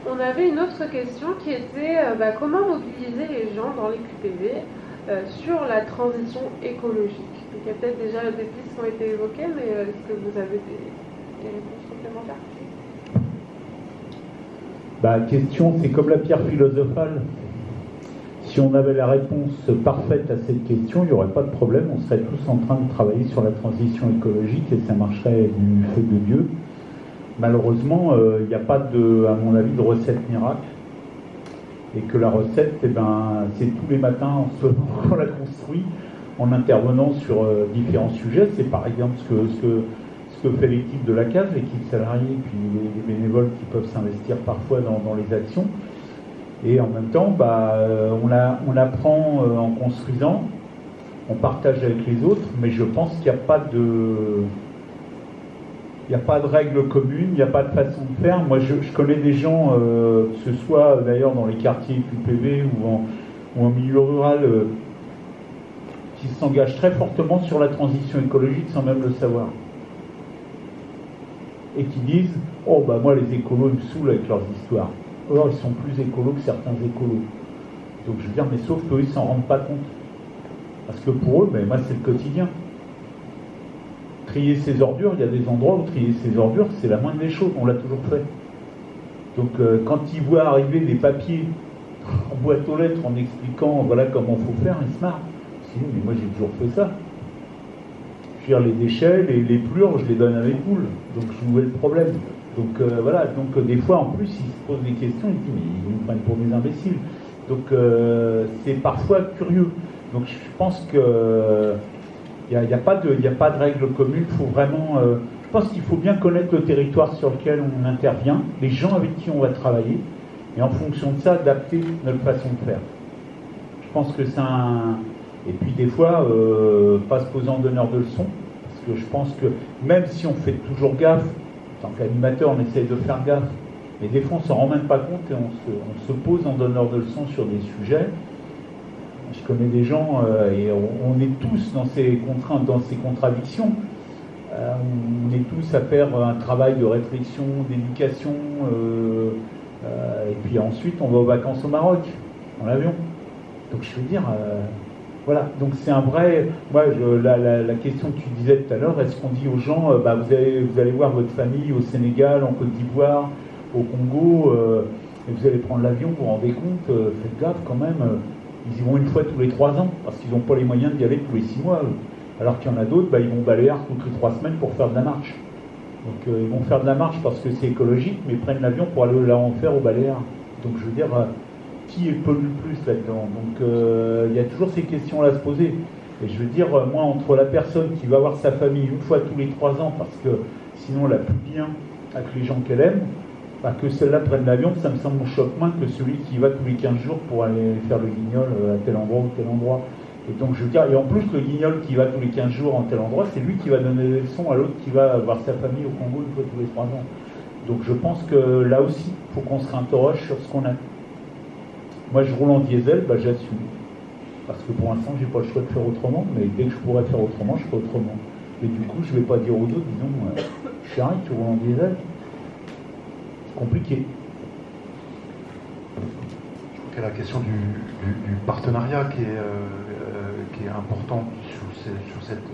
on avait une autre question qui était comment mobiliser les gens dans les QPV sur la transition écologique. Donc il y a peut-être déjà des pistes qui ont été évoquées, mais est-ce que vous avez des réponses complémentaires? Question, c'est comme la pierre philosophale. Si on avait la réponse parfaite à cette question, il n'y aurait pas de problème, on serait tous en train de travailler sur la transition écologique et ça marcherait du feu de Dieu. Malheureusement, il n'y a pas, à mon avis, de recette miracle. Et que la recette, c'est tous les matins, on la construit, en intervenant sur différents sujets. C'est par exemple ce que fait l'équipe de la case, l'équipe salariée, puis les bénévoles qui peuvent s'investir parfois dans les actions. Et en même temps, on apprend en construisant, on partage avec les autres, mais je pense qu'il n'y a pas de règles communes, il n'y a pas de façon de faire. Moi, je connais des gens, que ce soit d'ailleurs dans les quartiers QPV ou en milieu rural, qui s'engagent très fortement sur la transition écologique sans même le savoir. Et qui disent « Oh, moi, les écolos, ils me saoulent avec leurs histoires. Or, ils sont plus écolos que certains écolos. » Donc, je veux dire, mais sauf qu'eux, ils ne s'en rendent pas compte. Parce que pour eux, moi, c'est le quotidien. Trier ses ordures, il y a des endroits où trier ses ordures, c'est la moindre des choses, on l'a toujours fait. Donc quand ils voient arriver des papiers en boîte aux lettres en expliquant voilà comment il faut faire, ils se marrent. Sinon, mais moi j'ai toujours fait ça. Je veux dire, les déchets, les plures, je les donne à mes poules. Donc où est le problème? Donc voilà, donc des fois en plus ils se posent des questions, ils se disent mais ils nous prennent pour des imbéciles. Donc c'est parfois curieux. Donc je pense que il n'y a pas de règle commune. Il faut vraiment, je pense qu'il faut bien connaître le territoire sur lequel on intervient, les gens avec qui on va travailler, et en fonction de ça, adapter notre façon de faire. Je pense que c'est un... Et puis des fois, pas se poser en donneur de leçons, parce que je pense que même si on fait toujours gaffe, en tant qu'animateur, on essaye de faire gaffe, mais des fois on ne s'en rend même pas compte et on se pose en donneur de leçons sur des sujets. Je connais des gens, et on est tous dans ces contraintes, dans ces contradictions. On est tous à faire un travail de réflexion, d'éducation, et puis ensuite on va aux vacances au Maroc, en avion. Donc je veux dire, voilà. Donc c'est un vrai... Moi, la question que tu disais tout à l'heure, est-ce qu'on dit aux gens, vous allez voir votre famille au Sénégal, en Côte d'Ivoire, au Congo, et vous allez prendre l'avion, vous vous rendez compte, faites gaffe quand même. Ils y vont une fois tous les 3 ans, parce qu'ils n'ont pas les moyens d'y aller tous les 6 mois. Alors qu'il y en a d'autres, ils vont Baléares toutes les 3 semaines pour faire de la marche. Donc ils vont faire de la marche parce que c'est écologique, mais ils prennent l'avion pour aller là en faire aux Baléares. Donc je veux dire, qui pollue le plus là-dedans? Donc il y a toujours ces questions-là à se poser. Et je veux dire, moi, entre la personne qui va voir sa famille une fois tous les 3 ans, parce que sinon elle n'a plus bien avec les gens qu'elle aime, que celle-là prenne l'avion, ça me semble choque moins que celui qui va tous les 15 jours pour aller faire le guignol à tel endroit ou tel endroit. Et donc je veux dire, et en plus le guignol qui va tous les 15 jours en tel endroit, c'est lui qui va donner des leçons à l'autre qui va voir sa famille au Congo une fois tous les 3 ans. Donc je pense que là aussi, il faut qu'on se réinterroge sur ce qu'on a. Moi je roule en diesel, j'assume. Parce que pour l'instant, j'ai pas le choix de faire autrement, mais dès que je pourrais faire autrement, je ferai autrement. Et du coup, je vais pas dire aux autres, disons, chérie, tu roules en diesel. Compliqué. Je crois qu'il y a la question du partenariat qui est importante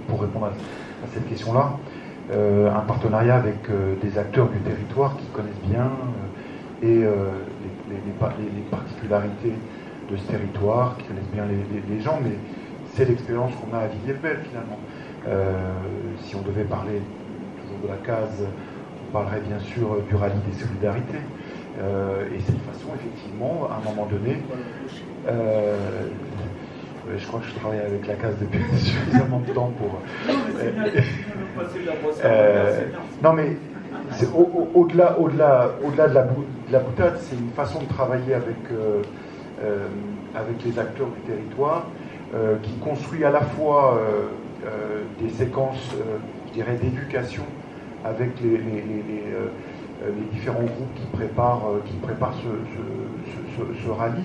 pour répondre à cette question-là. Un partenariat avec des acteurs du territoire qui connaissent bien et les particularités de ce territoire, qui connaissent bien les gens, mais c'est l'expérience qu'on a à Villiers-le-Bel finalement. Si on devait parler toujours de la case, on parlerait bien sûr du rallye des solidarités. Et c'est une façon, effectivement, à un moment donné, je crois que je travaille avec la case depuis suffisamment de temps pour... non mais, au-delà de la boutade, c'est une façon de travailler avec les acteurs du territoire qui construit à la fois des séquences, je dirais, d'éducation avec les différents groupes qui préparent ce rallye,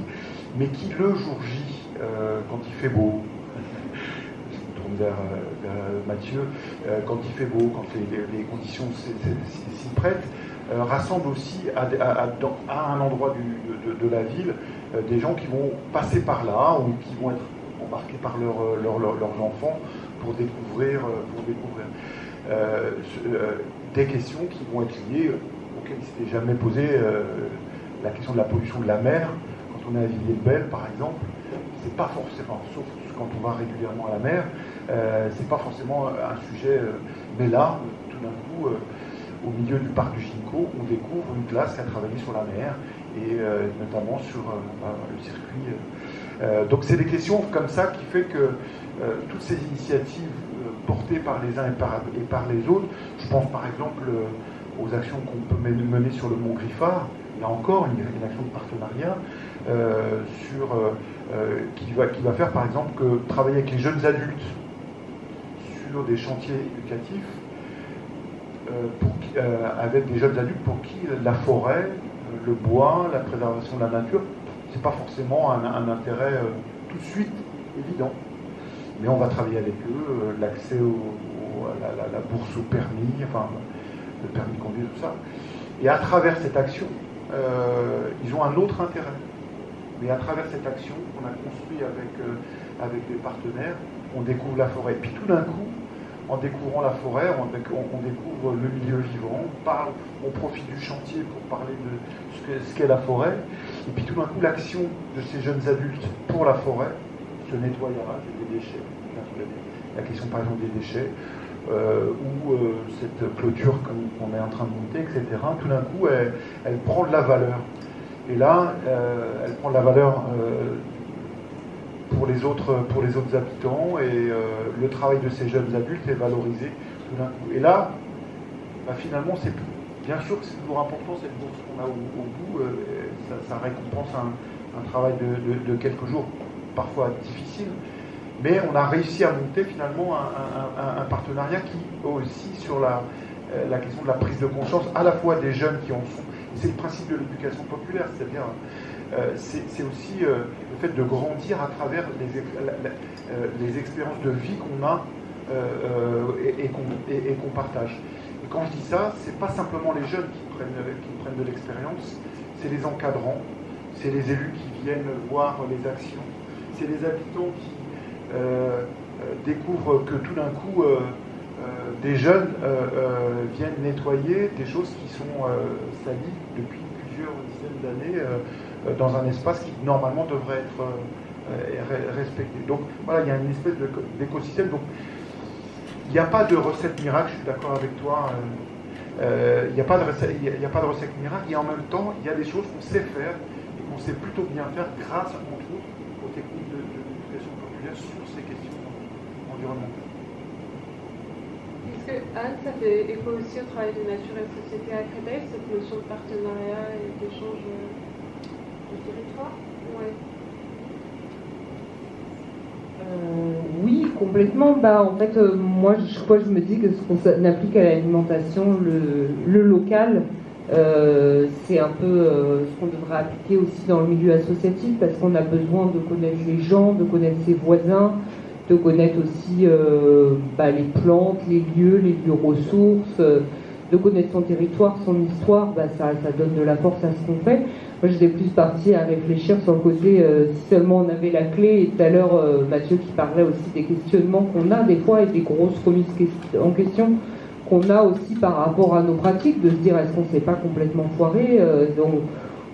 mais qui le jour J, quand il fait beau, je tourne vers Mathieu, quand il fait beau, quand les conditions s'y prêtent, rassemble aussi à un endroit de la ville des gens qui vont passer par là ou qui vont être embarqués par leurs enfants pour découvrir des questions qui vont être liées auxquelles ils ne s'étaient jamais posé. La question de la pollution de la mer, quand on est à Villiers-le-Bel par exemple, c'est pas forcément, sauf quand on va régulièrement à la mer, c'est pas forcément un sujet. Mais là, tout d'un coup, au milieu du parc du Ginkgo, on découvre une classe qui a travaillé sur la mer et notamment sur le circuit. Donc c'est des questions comme ça qui fait que toutes ces initiatives portées par les uns et par les autres, je pense par exemple aux actions qu'on peut mener sur le Mont Griffard, là encore une action de partenariat qui va faire par exemple que travailler avec les jeunes adultes sur des chantiers éducatifs avec des jeunes adultes pour qui la forêt, le bois, la préservation de la nature, c'est pas forcément un intérêt tout de suite évident. Mais on va travailler avec eux, l'accès à la bourse au permis, enfin le permis de conduire, tout ça. Et à travers cette action, ils ont un autre intérêt. Mais à travers cette action qu'on a construite avec des partenaires, on découvre la forêt. Puis tout d'un coup, en découvrant la forêt, on découvre le milieu vivant, on profite du chantier pour parler de ce qu'est la forêt. Et puis tout d'un coup, l'action de ces jeunes adultes pour la forêt, ce nettoyage des déchets, la question par exemple des déchets, ou cette clôture qu'on est en train de monter, etc., tout d'un coup, elle prend de la valeur. Et là, elle prend de la valeur pour les autres habitants, et le travail de ces jeunes adultes est valorisé tout d'un coup. Et là, finalement, bien sûr que c'est toujours important, cette bourse qu'on a au bout, ça récompense un travail de quelques jours, parfois difficile, mais on a réussi à monter finalement un partenariat qui aussi sur la question de la prise de conscience, à la fois des jeunes qui en sont, c'est le principe de l'éducation populaire, c'est-à-dire c'est aussi le fait de grandir à travers les expériences de vie qu'on a et qu'on partage. Et quand je dis ça, c'est pas simplement les jeunes qui prennent de l'expérience, c'est les encadrants, c'est les élus qui viennent voir les actions, c'est les habitants qui découvrent que tout d'un coup des jeunes viennent nettoyer des choses qui sont salies depuis plusieurs dizaines d'années dans un espace qui normalement devrait être respecté. Donc voilà, il y a une espèce d'écosystème. Donc il n'y a pas de recette miracle, je suis d'accord avec toi. Il n'y a pas de recette miracle, et en même temps, il y a des choses qu'on sait faire et qu'on sait plutôt bien faire grâce, entre autres, aux techniques de l'éducation populaire sur ces questions environnementales. Est-ce que, Anne, ça fait écho aussi au travail de Nature et Société à Créteil, cette notion de partenariat et d'échange de territoire? Ouais. Oui, complètement. En fait, moi, je me dis que ce qu'on applique à l'alimentation, le local, c'est un peu ce qu'on devrait appliquer aussi dans le milieu associatif, parce qu'on a besoin de connaître les gens, de connaître ses voisins, de connaître aussi les plantes, les lieux ressources, de connaître son territoire, son histoire. Ça donne de la force à ce qu'on fait. Moi, j'étais plus partie à réfléchir sur le côté, si seulement on avait la clé, et tout à l'heure, Mathieu qui parlait aussi des questionnements qu'on a des fois, et des grosses remises en question qu'on a aussi par rapport à nos pratiques, de se dire, est-ce qu'on ne s'est pas complètement foiré, donc,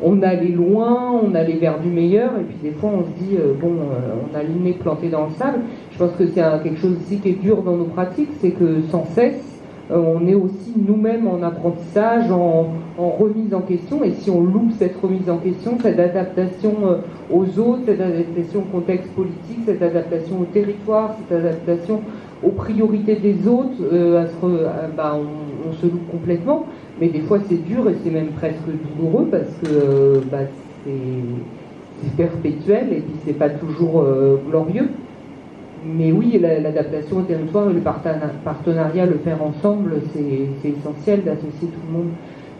on allait loin, on allait vers du meilleur, et puis des fois on se dit, on a le nez planté dans le sable. Je pense que c'est quelque chose aussi qui est dur dans nos pratiques, c'est que sans cesse, on est aussi nous-mêmes en apprentissage, en remise en question, et si on loupe cette remise en question, cette adaptation aux autres, cette adaptation au contexte politique, cette adaptation au territoire, cette adaptation aux priorités des autres, on se loupe complètement. Mais des fois c'est dur et c'est même presque douloureux, parce que c'est perpétuel et puis c'est pas toujours glorieux. Mais oui, l'adaptation au territoire et le partenariat, le faire ensemble, c'est essentiel d'associer tout le monde.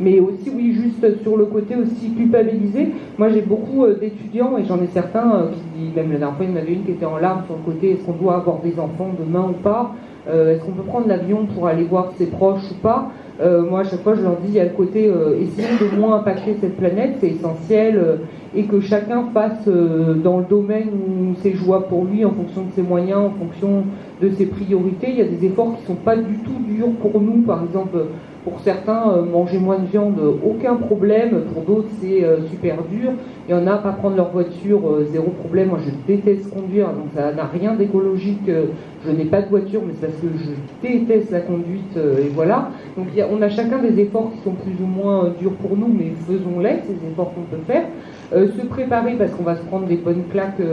Mais aussi, oui, juste sur le côté aussi culpabilisé. Moi, j'ai beaucoup d'étudiants, et j'en ai certains qui, même la dernière fois, il y en avait une qui était en larmes sur le côté, est-ce qu'on doit avoir des enfants demain ou pas, est-ce qu'on peut prendre l'avion pour aller voir ses proches ou pas. Moi, à chaque fois, je leur dis, il y a le côté, essayons de moins impacter cette planète, c'est essentiel, et que chacun fasse dans le domaine où c'est jouable pour lui, en fonction de ses moyens, en fonction de ses priorités. Il y a des efforts qui ne sont pas du tout durs pour nous, par exemple, pour certains, manger moins de viande, aucun problème. Pour d'autres, c'est super dur. Il y en a, pas prendre leur voiture, zéro problème. Moi, je déteste conduire, donc ça n'a rien d'écologique. Je n'ai pas de voiture, mais c'est parce que je déteste la conduite, et voilà. Donc, on a chacun des efforts qui sont plus ou moins durs pour nous, mais faisons-les, ces efforts qu'on peut faire. Se préparer, parce qu'on va se prendre des bonnes claques du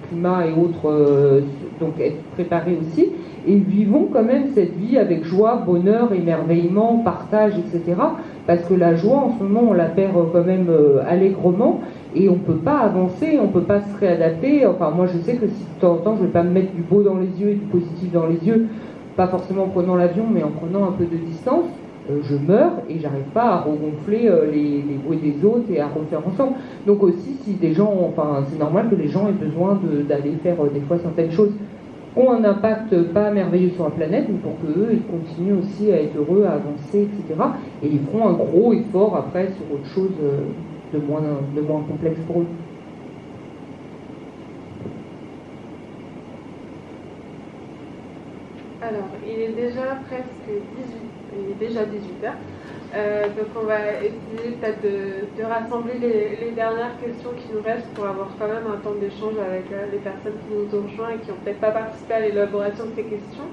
climat et autres, donc être préparé aussi. Et vivons quand même cette vie avec joie, bonheur, émerveillement, partage, etc. Parce que la joie, en ce moment, on la perd quand même allègrement, et on ne peut pas avancer, on ne peut pas se réadapter. Enfin, moi, je sais que si de temps en temps, je ne vais pas me mettre du beau dans les yeux et du positif dans les yeux, pas forcément en prenant l'avion, mais en prenant un peu de distance, je meurs et j'arrive pas à regonfler les bruits des autres et à refaire ensemble. Donc aussi, si des gens, enfin, c'est normal que les gens aient besoin d'aller faire des fois certaines choses ont un impact pas merveilleux sur la planète, mais pour qu'eux, ils continuent aussi à être heureux, à avancer, etc. Et ils feront un gros effort après sur autre chose de moins complexe pour eux. Alors, il est déjà presque 18h. Donc on va essayer peut-être de rassembler les dernières questions qui nous restent pour avoir quand même un temps d'échange avec les personnes qui nous ont rejoints et qui n'ont peut-être pas participé à l'élaboration de ces questions.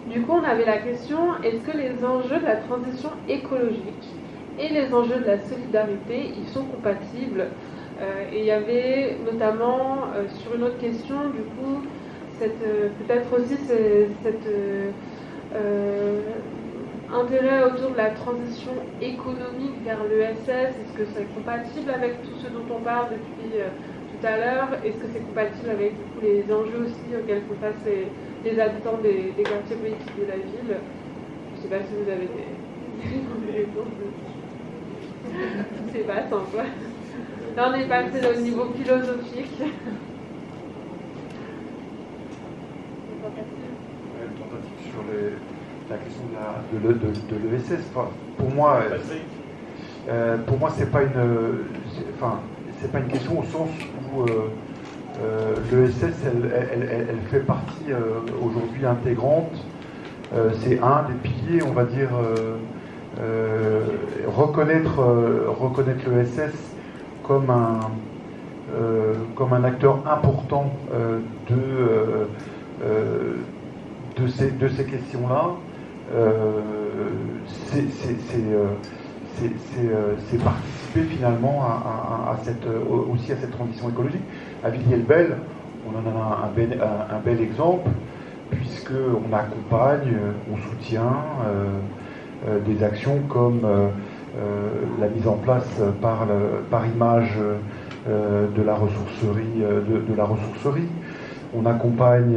Du coup, on avait la question, est-ce que les enjeux de la transition écologique et les enjeux de la solidarité, ils sont compatibles? Et il y avait notamment, sur une autre question, du coup, peut-être aussi cette intérêt autour de la transition économique vers l'ESS. Est-ce que c'est compatible avec tout ce dont on parle depuis tout à l'heure? Est-ce que c'est compatible avec du coup, les enjeux aussi auxquels font face les habitants des quartiers politiques de la ville? Je ne sais pas si vous avez des réponses. C'est vaste un peu. Là, on est passé au niveau philosophique. Sur la question de l'ESS, pour moi, c'est pas une question au sens où l'ESS, elle fait partie aujourd'hui intégrante. C'est un des piliers, on va dire, reconnaître l'ESS comme un acteur important de ces questions-là, c'est participer finalement aussi à cette transition écologique. À Villiers-le-Bel, on en a un bel exemple, puisqu'on accompagne, on soutient des actions comme la mise en place par image de la ressourcerie. On accompagne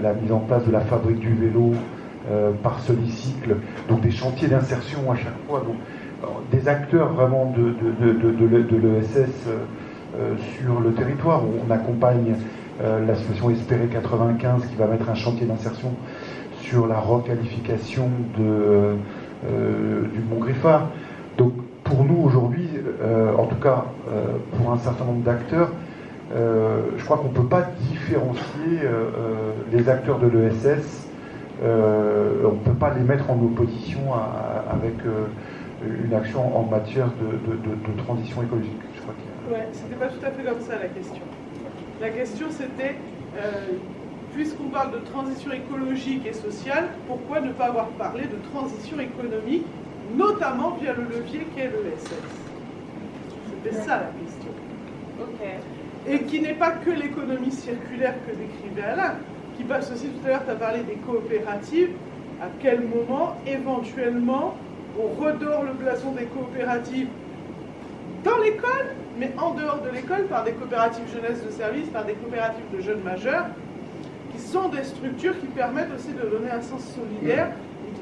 la mise en place de la fabrique du vélo par Solicycle, donc des chantiers d'insertion à chaque fois, donc des acteurs vraiment de l'ESS sur le territoire. On accompagne l'association Espérer 95 qui va mettre un chantier d'insertion sur la requalification du Mont-Griffard. Donc pour nous aujourd'hui, en tout cas pour un certain nombre d'acteurs, je crois qu'on ne peut pas différencier les acteurs de l'ESS, on ne peut pas les mettre en opposition avec une action en matière de transition écologique. Je crois c'était pas tout à fait comme ça la question. La question c'était, puisqu'on parle de transition écologique et sociale, pourquoi ne pas avoir parlé de transition économique, notamment via le levier qu'est l'ESS? C'était ça la question. Ok. Et qui n'est pas que l'économie circulaire que décrivait Alain, qui passe aussi, tout à l'heure tu as parlé des coopératives, à quel moment éventuellement on redore le blason des coopératives dans l'école, mais en dehors de l'école, par des coopératives jeunesse de service, par des coopératives de jeunes majeurs, qui sont des structures qui permettent aussi de donner un sens solidaire,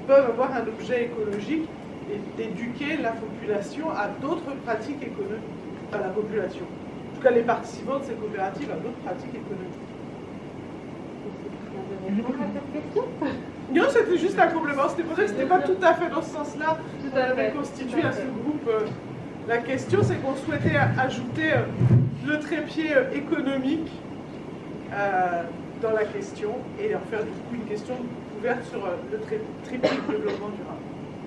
peuvent avoir un objet écologique et d'éduquer la population à d'autres pratiques économiques. Enfin, la population. En tout cas, les participants de ces coopératives à d'autres pratiques économiques. Non, c'était juste un complément. C'était pour ça que ce n'était pas tout à fait dans ce sens-là qu'on avait constitué à ce groupe. La question, c'est qu'on souhaitait ajouter le trépied économique dans la question et en faire du coup une question ouverte sur le triptyque développement durable.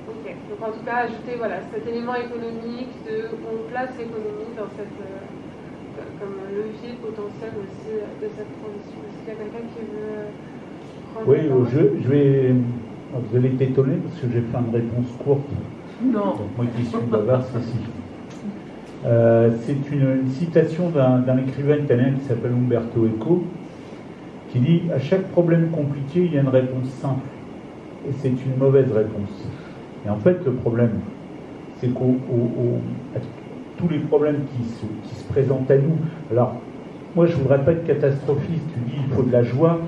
Ok, donc en tout cas, ajouter cet élément économique où on place l'économie dans cette, comme levier potentiel aussi de cette transition. Est-ce qu'il y a quelqu'un qui veut prendre Oui, je vais. Vous allez être étonné parce que j'ai fait une réponse courte. Non. Donc moi qui suis bavard, ceci. C'est une citation d'un écrivain italien qui s'appelle Umberto Eco, qui dit « À chaque problème compliqué, il y a une réponse simple. Et c'est une mauvaise réponse. » Et en fait, le problème, c'est qu'à tous les problèmes qui se présentent à nous, alors, moi, je ne voudrais pas être catastrophiste, tu dis il faut de la joie.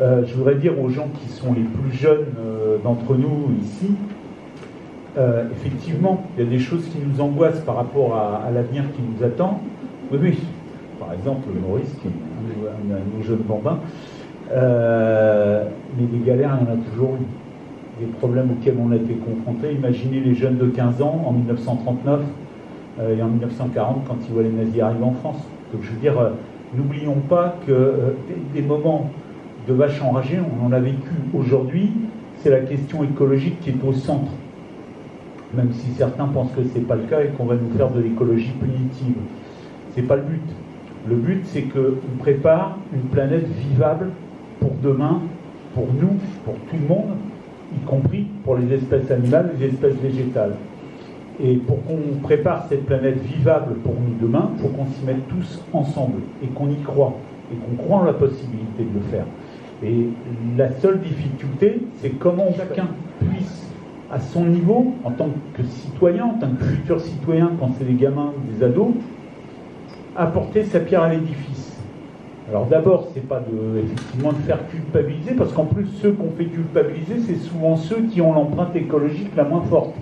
Je voudrais dire aux gens qui sont les plus jeunes d'entre nous ici, effectivement, il y a des choses qui nous angoissent par rapport à l'avenir qui nous attend. Oui, oui. Par exemple, Maurice, qui est un de nos jeunes bambins. Mais des galères, il y en a toujours eu. Des problèmes auxquels on a été confrontés. Imaginez les jeunes de 15 ans en 1939 et en 1940 quand ils voient les nazis arriver en France. Donc je veux dire, n'oublions pas que des moments de vache enragée, on en a vécu. Aujourd'hui, c'est la question écologique qui est au centre. Même si certains pensent que ce n'est pas le cas et qu'on va nous faire de l'écologie punitive. Ce n'est pas le but. Le but, c'est qu'on prépare une planète vivable pour demain, pour nous, pour tout le monde, y compris pour les espèces animales et les espèces végétales. Et pour qu'on prépare cette planète vivable pour nous demain, il faut qu'on s'y mette tous ensemble et qu'on y croit, et qu'on croit en la possibilité de le faire. Et la seule difficulté, c'est comment chacun puisse, à son niveau, en tant que citoyen, en tant que futur citoyen, quand c'est des gamins, des ados, apporter sa pierre à l'édifice. Alors d'abord, c'est pas effectivement de faire culpabiliser, parce qu'en plus, ceux qu'on fait culpabiliser, c'est souvent ceux qui ont l'empreinte écologique la moins forte.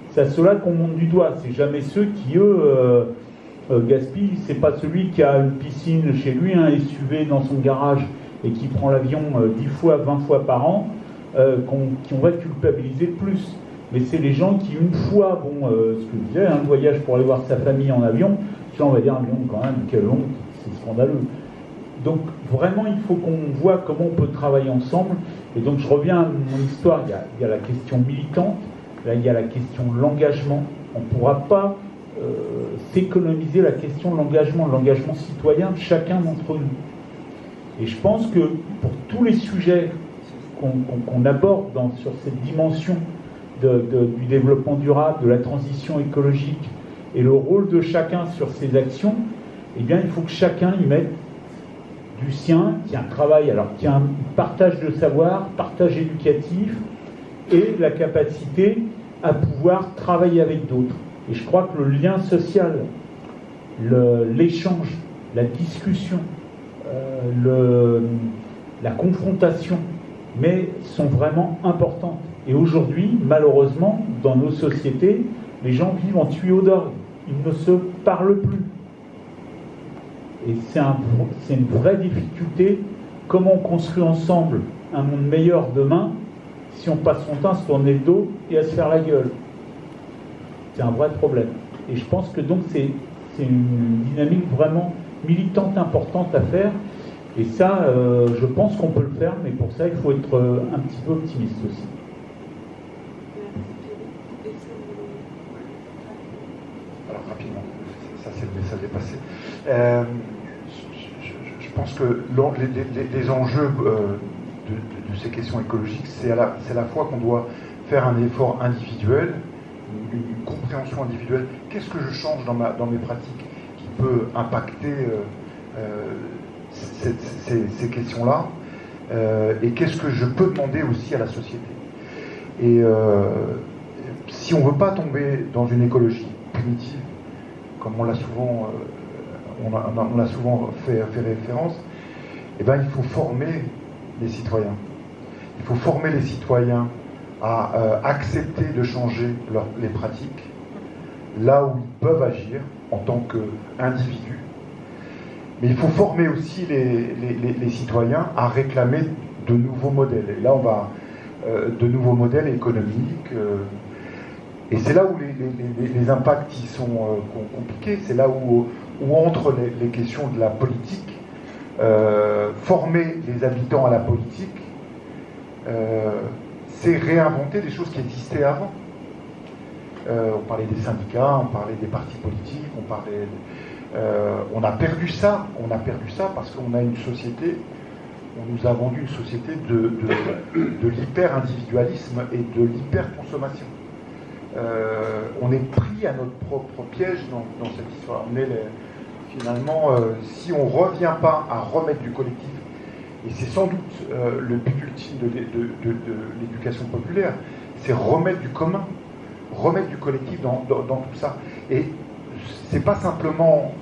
C'est à ceux-là qu'on monte du doigt. C'est jamais ceux qui, eux, gaspillent. C'est pas celui qui a une piscine chez lui, un SUV dans son garage, et qui prend l'avion 10 fois, 20 fois par an, qu'on va culpabiliser plus. Mais c'est les gens qui, une fois, ce que je disais, un voyage pour aller voir sa famille en avion, là on va dire, quand même, quelle honte, c'est scandaleux. Donc vraiment, il faut qu'on voit comment on peut travailler ensemble. Et donc je reviens à mon histoire, il y a la question militante, là il y a la question de l'engagement. On ne pourra pas s'économiser la question de l'engagement citoyen de chacun d'entre nous. Et je pense que pour tous les sujets qu'on aborde sur cette dimension du développement durable, de la transition écologique, et le rôle de chacun sur ces actions, eh bien, il faut que chacun y mette du sien, qu'il y ait un travail, alors qu'il y ait un partage de savoir, partage éducatif, et la capacité à pouvoir travailler avec d'autres. Et je crois que le lien social, l'échange, la discussion, la confrontation, mais sont vraiment importantes. Et aujourd'hui, malheureusement, dans nos sociétés, les gens vivent en tuyaux d'orgue. Ils ne se parlent plus. Et c'est une vraie difficulté. Comment on construit ensemble un monde meilleur demain si on passe son temps à se tourner le dos et à se faire la gueule? C'est un vrai problème. Et je pense que donc c'est une dynamique vraiment militante importante à faire. Et ça, je pense qu'on peut le faire, mais pour ça, il faut être un petit peu optimiste aussi. Alors rapidement, ça c'est le message dépassé. Je pense que les enjeux de ces questions écologiques, c'est à la fois qu'on doit faire un effort individuel, une compréhension individuelle. Qu'est-ce que je change dans mes pratiques qui peut impacter ces questions-là, et qu'est-ce que je peux demander aussi à la société. Et si on ne veut pas tomber dans une écologie punitive, comme on l'a souvent, on a souvent fait référence, eh ben, il faut former les citoyens. Il faut former les citoyens à accepter de changer les pratiques là où ils peuvent agir en tant qu'individus. Mais il faut former aussi les citoyens à réclamer de nouveaux modèles. Et là, on va de nouveaux modèles économiques. Et c'est là où les impacts ils sont compliqués. C'est là où entrent les questions de la politique. Former les habitants à la politique, c'est réinventer des choses qui existaient avant. On parlait des syndicats, on parlait des partis politiques, on a perdu ça. On a perdu ça parce qu'on a une société, on nous a vendu une société de l'hyper-individualisme et de l'hyper-consommation. On est pris à notre propre piège dans cette histoire. Finalement, si on ne revient pas à remettre du collectif, et c'est sans doute le but ultime de l'éducation populaire, c'est remettre du commun, remettre du collectif dans tout ça. Et c'est pas simplement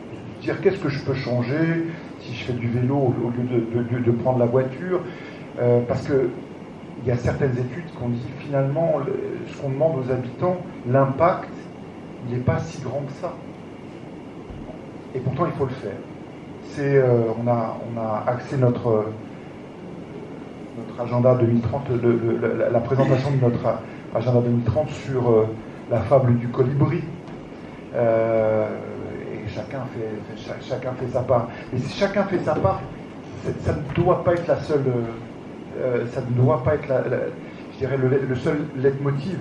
dire qu'est-ce que je peux changer si je fais du vélo au lieu de prendre la voiture, parce que il y a certaines études qui ont dit finalement ce qu'on demande aux habitants, l'impact, il n'est pas si grand que ça. Et pourtant il faut le faire. On a axé notre agenda 2030, la présentation de notre agenda 2030 sur la fable du colibri. Et chacun fait sa part. Et si chacun fait sa part, ça ne doit pas être la seule. Ça ne doit pas être je dirais le seul leitmotiv.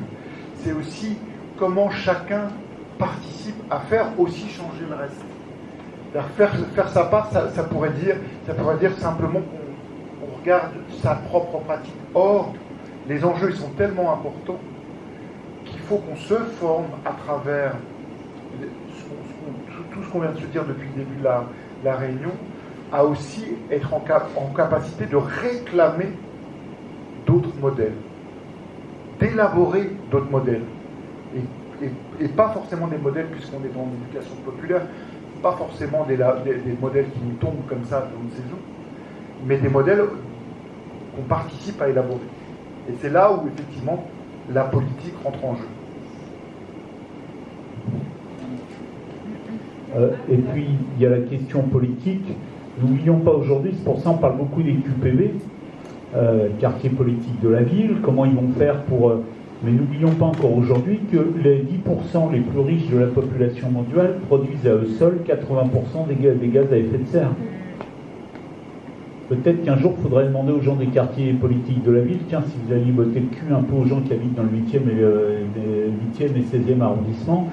C'est aussi comment chacun participe à faire aussi changer le reste. Faire sa part, ça pourrait dire simplement qu'on regarde sa propre pratique. Or, les enjeux ils sont tellement importants qu'il faut qu'on se forme à travers tout ce qu'on vient de se dire depuis le début de la réunion, à aussi être en capacité de réclamer d'autres modèles, d'élaborer d'autres modèles. Et pas forcément des modèles, puisqu'on est dans l'éducation populaire, pas forcément des modèles qui nous tombent comme ça dans une saison, mais des modèles qu'on participe à élaborer. Et c'est là où, effectivement, la politique rentre en jeu. Et puis, il y a la question politique. N'oublions pas aujourd'hui, c'est pour ça qu'on parle beaucoup des QPV, quartier politique de la ville, comment ils vont faire pour... mais n'oublions pas encore aujourd'hui que les 10% les plus riches de la population mondiale produisent à eux seuls 80% des gaz à effet de serre. Peut-être qu'un jour, il faudrait demander aux gens des quartiers politiques de la ville, tiens, si vous alliez botter le cul un peu aux gens qui habitent dans le 8e et 16e arrondissement,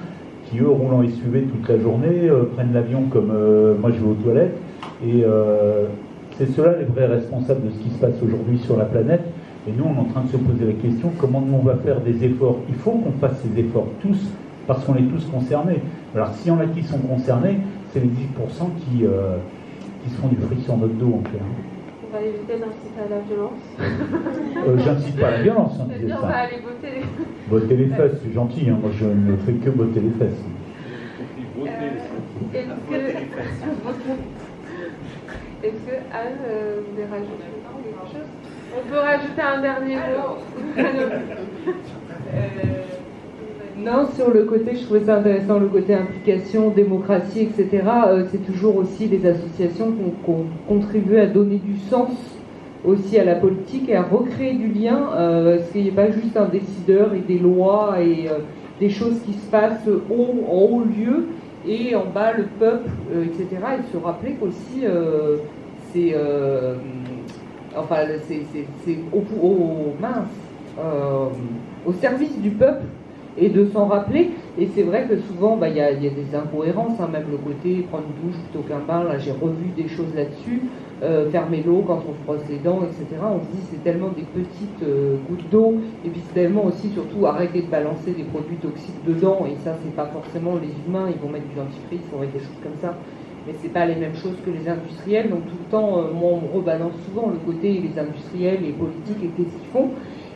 qui eux roulent en SUV toute la journée, prennent l'avion comme moi je vais aux toilettes, et c'est ceux-là les vrais responsables de ce qui se passe aujourd'hui sur la planète. Et nous, on est en train de se poser la question, comment nous on va faire des efforts? Il faut qu'on fasse ces efforts tous, parce qu'on est tous concernés. Alors s'il y en a qui sont concernés, c'est les 10% qui se font du fric sur notre dos, en clair. On va éviter d'inciter à la violence. J'incite pas à la violence, hein, C'est-à-dire, on va aller botter les... Botter les fesses, c'est gentil, hein. Moi je ne fais que botter les fesses. Est-ce que Anne voulait rajouter quelque chose? On peut rajouter un dernier mot. Non, sur le côté, je trouvais ça intéressant, le côté implication, démocratie, etc. C'est toujours aussi les associations qui ont contribué à donner du sens aussi à la politique et à recréer du lien, parce qu'il n'y a pas juste un décideur et des lois et des choses qui se passent en haut lieu et en bas le peuple, etc. Et se rappeler qu'aussi c'est au service du peuple et de s'en rappeler. Et c'est vrai que souvent il y a des incohérences, hein, même le côté prendre une douche plutôt qu'un bain, là j'ai revu des choses là-dessus, fermer l'eau quand on se brosse les dents, etc. On se dit c'est tellement des petites gouttes d'eau, et puis c'est tellement aussi surtout arrêter de balancer des produits toxiques dedans, et ça c'est pas forcément les humains, ils vont mettre du dentifrice, ils vont mettre des choses comme ça, mais c'est pas les mêmes choses que les industriels. Donc tout le temps, moi on me rebalance souvent le côté les industriels, les politiques et qu'est-ce qu'ils font.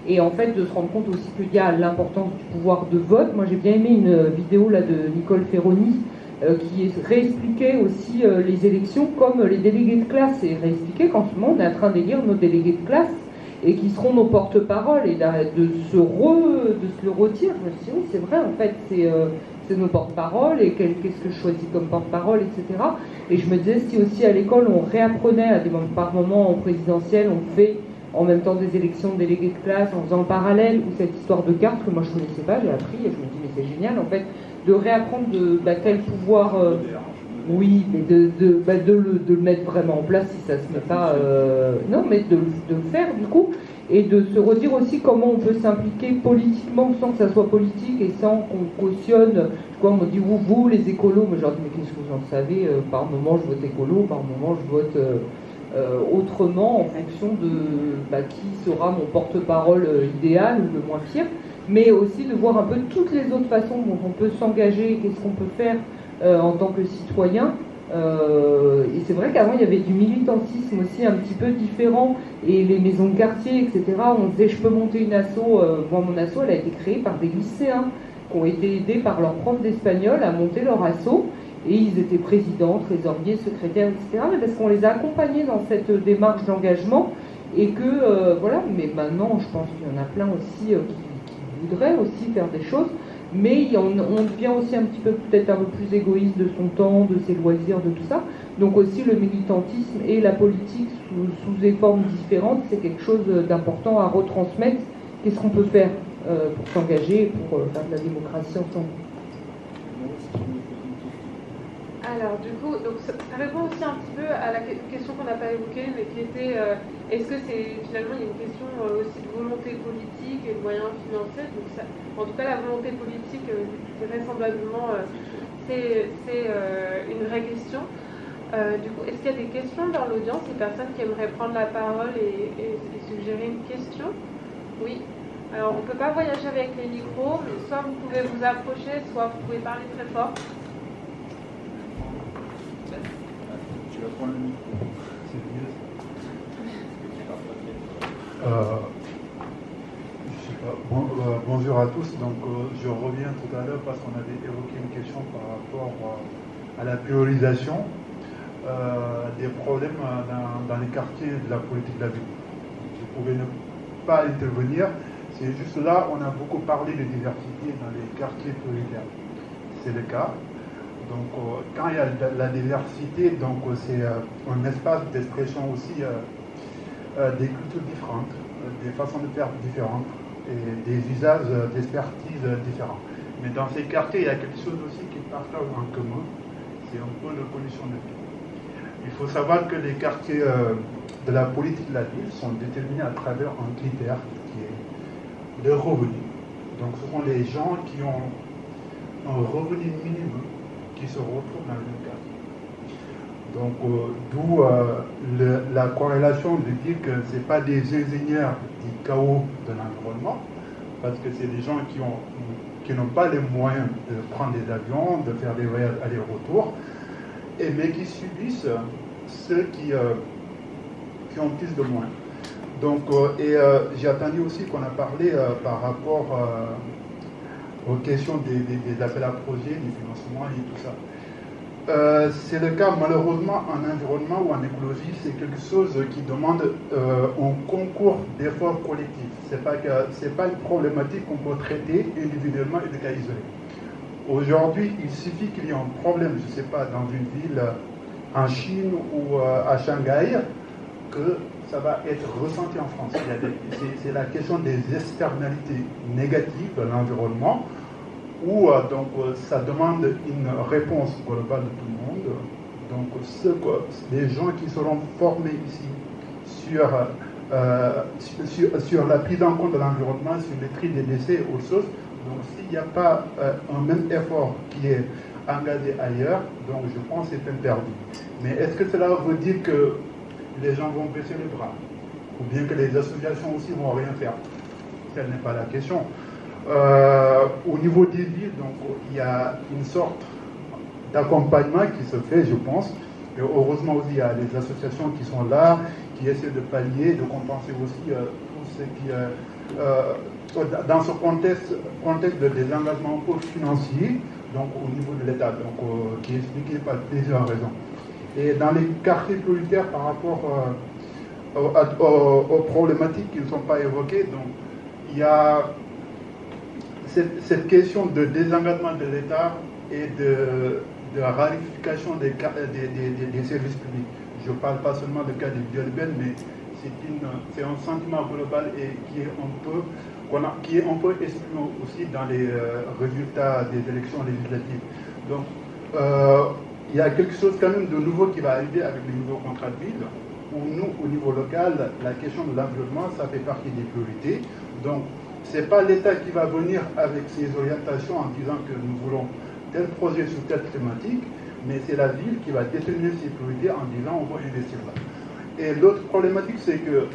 Et en fait, de se rendre compte aussi qu'il y a l'importance du pouvoir de vote. Moi, j'ai bien aimé une vidéo là de Nicole Ferroni qui réexpliquait aussi les élections comme les délégués de classe. Et réexpliquait qu'en ce moment, on est en train d'élire nos délégués de classe. et qui seront nos porte-parole, et de se le redire. Je me suis dit, oui, c'est vrai, en fait, c'est nos porte-parole, et qu'est-ce que je choisis comme porte-parole, etc. Et je me disais, si aussi à l'école, on réapprenait par moments en présidentiel, on fait en même temps des élections de délégués de classe, en faisant le parallèle, ou cette histoire de cartes que moi je ne connaissais pas, j'ai appris, et je me dis, mais c'est génial, en fait, de réapprendre quel pouvoir... oui, mais de le mettre vraiment en place si ça se met pas... non, mais de le faire, du coup, et de se redire aussi comment on peut s'impliquer politiquement sans que ça soit politique et sans qu'on cautionne. On me dit, vous, les écolos, mais je leur dis, mais qu'est-ce que vous en savez? Par moment, je vote écolo, par moment, je vote... autrement en fonction de qui sera mon porte-parole idéal ou le moins pire, mais aussi de voir un peu toutes les autres façons dont on peut s'engager, qu'est-ce qu'on peut faire en tant que citoyen. Et c'est vrai qu'avant il y avait du militantisme aussi un petit peu différent, et les maisons de quartier, etc. On disait je peux monter une asso. Moi, mon asso, elle a été créée par des lycéens qui ont été aidés par leurs profs d'espagnol à monter leur asso. Et ils étaient présidents, trésoriers, secrétaires, etc. Mais parce qu'on les a accompagnés dans cette démarche d'engagement, et que, voilà, mais maintenant, je pense qu'il y en a plein aussi qui voudraient aussi faire des choses, mais on devient aussi un petit peu, peut-être un peu plus égoïste de son temps, de ses loisirs, de tout ça. Donc aussi, le militantisme et la politique sous des formes différentes, c'est quelque chose d'important à retransmettre. Qu'est-ce qu'on peut faire pour s'engager, pour faire de la démocratie ensemble? Alors du coup, donc, ça répond aussi un petit peu à la question qu'on n'a pas évoquée, mais qui était est-ce que c'est finalement il y a une question aussi de volonté politique et de moyens financiers. Donc ça, en tout cas, la volonté politique, vraisemblablement, c'est une vraie question. Du coup, est-ce qu'il y a des questions dans l'audience, des personnes qui aimeraient prendre la parole et suggérer une question? Oui. Alors on ne peut pas voyager avec les micros, mais soit vous pouvez vous approcher, soit vous pouvez parler très fort. Bonjour à tous. Donc, je reviens tout à l'heure parce qu'on avait évoqué une question par rapport à la priorisation des problèmes dans les quartiers de la politique de la ville. Je pouvais ne pas intervenir. C'est juste là, on a beaucoup parlé de diversité dans les quartiers prioritaires. C'est le cas. Donc, quand il y a la diversité, donc c'est un espace d'expression aussi des cultures différentes, des façons de faire différentes et des usages d'expertise différents. Mais dans ces quartiers, il y a quelque chose aussi qui partage en commun, c'est un peu les conditions de vie. Il faut savoir que les quartiers de la politique de la ville sont déterminés à travers un critère qui est le revenu. Donc, ce sont les gens qui ont un revenu minimum qui se retrouvent dans le même quartier. Donc, d'où la corrélation de dire que ce n'est pas des ingénieurs du chaos de l'environnement, parce que c'est des gens qui n'ont pas les moyens de prendre des avions, de faire des voyages aller-retour, mais qui subissent ceux qui ont plus de moyens. Donc, j'ai attendu aussi qu'on a parlé par rapport aux questions des appels à projets, du financement et tout ça. C'est le cas malheureusement en environnement ou en écologie, c'est quelque chose qui demande un concours d'efforts collectifs. C'est pas une problématique qu'on peut traiter individuellement et de cas isolés. Aujourd'hui, il suffit qu'il y ait un problème, je ne sais pas, dans une ville en Chine ou à Shanghai, que ça va être ressenti en France. C'est la question des externalités négatives de l'environnement, où donc ça demande une réponse globale de tout le monde. Donc les gens qui seront formés ici sur la prise en compte de l'environnement, sur les tri des décès aux choses, donc s'il n'y a pas un même effort qui est engagé ailleurs, donc je pense que c'est interdit. Mais est-ce que cela veut dire que les gens vont baisser les bras, ou bien que les associations aussi vont rien faire? Telle n'est pas la question. Au niveau des villes, donc il y a une sorte d'accompagnement qui se fait, je pense. Et heureusement aussi, il y a les associations qui sont là, qui essaient de pallier, de compenser aussi tout ce qui dans ce contexte de désengagement financier, donc au niveau de l'État, donc qui est expliqué par plusieurs raisons. Et dans les quartiers prioritaires par rapport aux problématiques qui ne sont pas évoquées. Donc, il y a cette question de désengagement de l'État et de rarification des services publics. Je ne parle pas seulement du cas de Villiers-le-Bel, mais c'est un sentiment global et qui est un peu exprimé aussi dans les résultats des élections législatives. Donc, il y a quelque chose quand même de nouveau qui va arriver avec les nouveaux contrats de ville, où nous, au niveau local, la question de l'environnement, ça fait partie des priorités. Donc, ce n'est pas l'État qui va venir avec ses orientations en disant que nous voulons tel projet sur telle thématique, mais c'est la ville qui va déterminer ses priorités en disant on va investir là. Et l'autre problématique, c'est que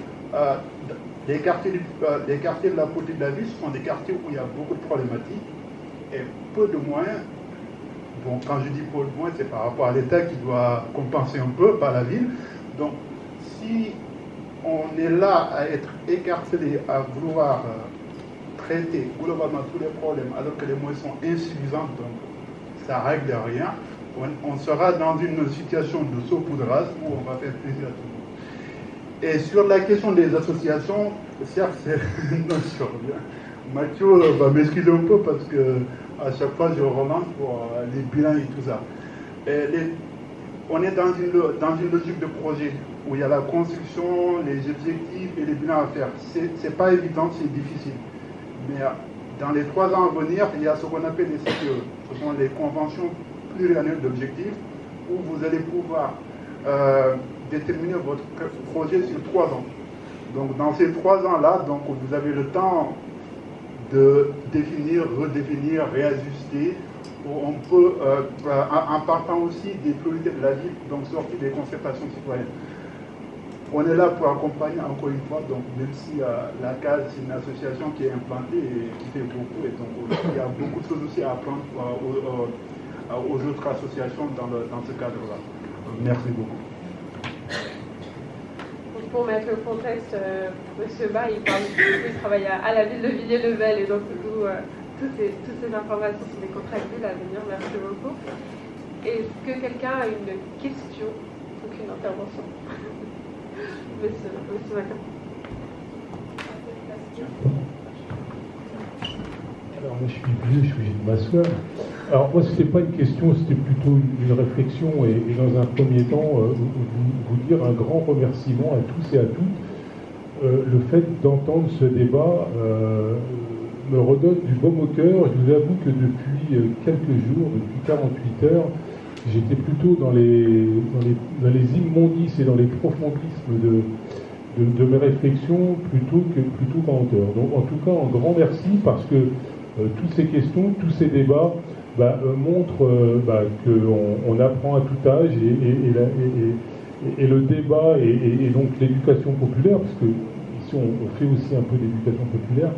les quartiers de la politique de la ville sont des quartiers où il y a beaucoup de problématiques et peu de moyens. Bon, quand je dis peu de moyens, c'est par rapport à l'État qui doit compenser un peu par la ville. Donc, si on est là à être écartelé, à vouloir traiter globalement tous les problèmes alors que les moyens sont insuffisants, donc ça ne règle rien, on sera dans une situation de saupoudrage où on va faire plaisir à tout le monde. Et sur la question des associations, certes, c'est non, je reviens. Mathieu va m'excuser un peu parce que à chaque fois je relance pour les bilans et tout ça. On est dans une logique de projet où il y a la construction, les objectifs et les bilans à faire. C'est pas évident, c'est difficile. Mais dans les 3 ans à venir, il y a ce qu'on appelle les CPE. Ce sont les conventions pluriannuelles d'objectifs où vous allez pouvoir déterminer votre projet sur 3 ans. Donc dans ces 3 ans-là, donc, vous avez le temps de définir, redéfinir, réajuster. On peut, en partant aussi des priorités de la ville, donc sortir des concertations citoyennes. On est là pour accompagner encore une fois, donc même si la CASE, c'est une association qui est implantée et qui fait beaucoup, et donc il y a beaucoup de choses aussi à apprendre aux autres associations dans ce cadre-là. Merci beaucoup. Pour mettre le contexte, M. Ba, il travaille à la ville de Villiers-le-Bel, et donc toutes ces informations sur les contrats de ville à venir. Merci beaucoup. Est-ce que quelqu'un a une question ou une intervention? Monsieur Macron. Alors moi je suis vieux, je suis obligé de m'asseoir. Alors moi c'était pas une question, c'était plutôt une réflexion et dans un premier temps vous dire un grand remerciement à tous et à toutes. Le fait d'entendre ce débat me redonne du baume au cœur. Je vous avoue que depuis quelques jours, depuis 48 heures, j'étais plutôt dans les immondices et dans les profondismes de mes réflexions plutôt qu'en hauteur. Donc en tout cas, un grand merci parce que toutes ces questions, tous ces débats montrent qu'on apprend à tout âge et le débat et donc l'éducation populaire, parce que ici on fait aussi un peu d'éducation populaire,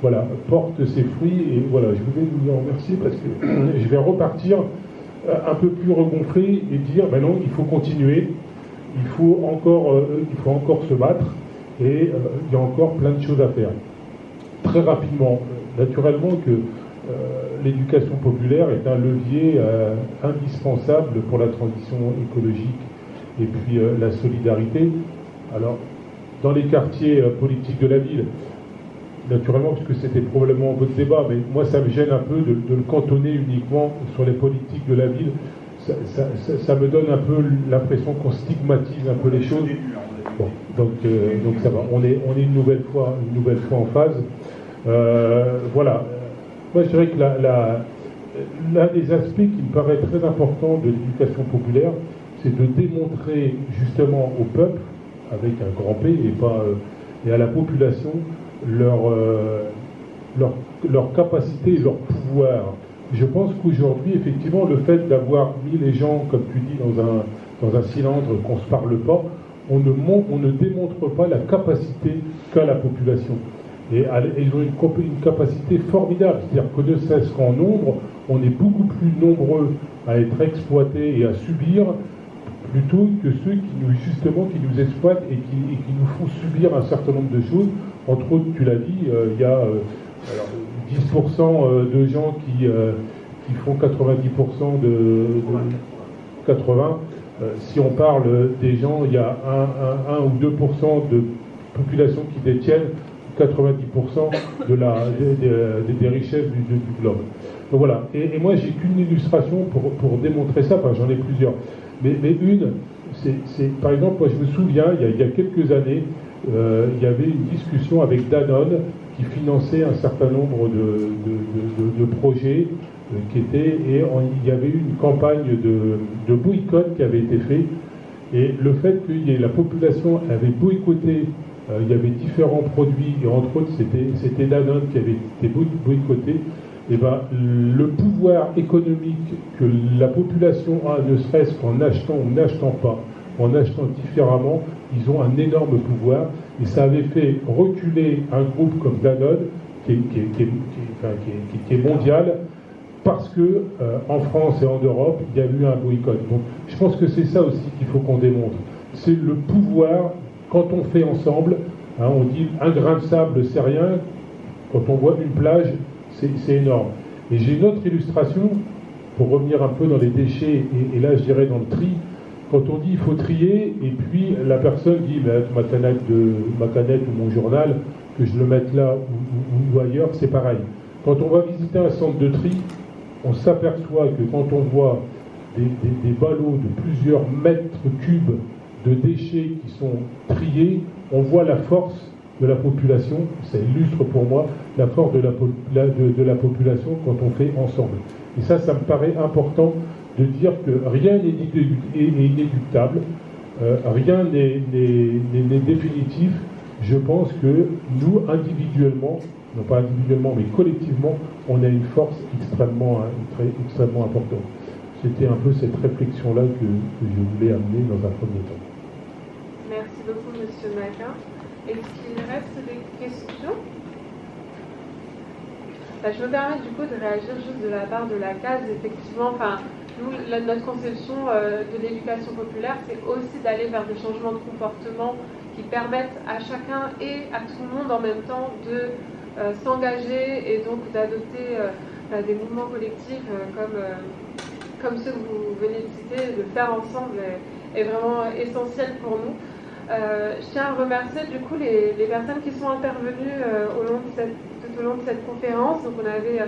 voilà, porte ses fruits et voilà, je voulais vous en remercier parce que je vais repartir un peu plus regonflé et dire non, il faut continuer, il faut encore se battre et il y a encore plein de choses à faire. Très rapidement, naturellement que l'éducation populaire est un levier indispensable pour la transition écologique et puis la solidarité. Alors, dans les quartiers politiques de la ville, naturellement, parce que c'était probablement votre débat, mais moi ça me gêne un peu de le cantonner uniquement sur les politiques de la ville. Ça me donne un peu l'impression qu'on stigmatise un peu les choses. Bon, donc ça va. On est une nouvelle fois en phase. Voilà. Moi je dirais que l'un des aspects qui me paraît très important de l'éducation populaire, c'est de démontrer justement au peuple, avec un grand P et à la population, leur capacité et leur pouvoir. Je pense qu'aujourd'hui, effectivement, le fait d'avoir mis les gens, comme tu dis, dans un cylindre, qu'on ne se parle pas, on ne démontre pas la capacité qu'a la population. Et ils ont une capacité formidable, c'est-à-dire que ne cesse qu'en nombre, on est beaucoup plus nombreux à être exploités et à subir, plutôt que ceux qui nous exploitent et qui nous font subir un certain nombre de choses. Entre autres, tu l'as dit, il y a 10% de gens qui font 90% de 80. Si on parle des gens, il y a 1 ou 2% de population qui détiennent 90% des richesses du globe. Donc voilà. Et moi, j'ai qu'une illustration pour démontrer ça. Enfin, j'en ai plusieurs. Mais une, c'est par exemple, moi, je me souviens, il y a quelques années, il y avait une discussion avec Danone qui finançait un certain nombre de projets et il y avait eu une campagne de boycott qui avait été faite. Et le fait que la population avait boycotté, il y avait différents produits, et entre autres c'était Danone qui avait été boycotté, et ben, le pouvoir économique que la population a, ne serait-ce qu'en achetant ou n'achetant pas, en achetant différemment, ils ont un énorme pouvoir, et ça avait fait reculer un groupe comme Danone, qui est mondial, parce que en France et en Europe, il y a eu un boycott. Donc, je pense que c'est ça aussi qu'il faut qu'on démontre. C'est le pouvoir, quand on fait ensemble, hein, on dit un grain de sable, c'est rien. Quand on voit une plage, c'est énorme. Et j'ai une autre illustration, pour revenir un peu dans les déchets, et là, je dirais dans le tri. Quand on dit il faut trier, et puis la personne dit ma canette ou mon journal, que je le mette là ou ailleurs, c'est pareil. Quand on va visiter un centre de tri, on s'aperçoit que quand on voit des ballots de plusieurs mètres cubes de déchets qui sont triés, on voit la force de la population. Ça illustre pour moi la force de la population quand on fait ensemble. Et ça me paraît important de dire que rien n'est inéluctable, rien n'est définitif. Je pense que nous, individuellement, non pas individuellement, mais collectivement, on a une force extrêmement importante. C'était un peu cette réflexion-là que je voulais amener dans un premier temps. Merci beaucoup, Monsieur Maquin. Est-ce qu'il reste des questions? Je me permets du coup de réagir juste de la part de la case. Effectivement, nous, notre conception de l'éducation populaire, c'est aussi d'aller vers des changements de comportement qui permettent à chacun et à tout le monde en même temps de s'engager et donc d'adopter des mouvements collectifs comme ceux que vous venez de citer. De faire ensemble est vraiment essentiel pour nous. Je tiens à remercier du coup les personnes qui sont intervenues tout au long de cette conférence. Donc on avait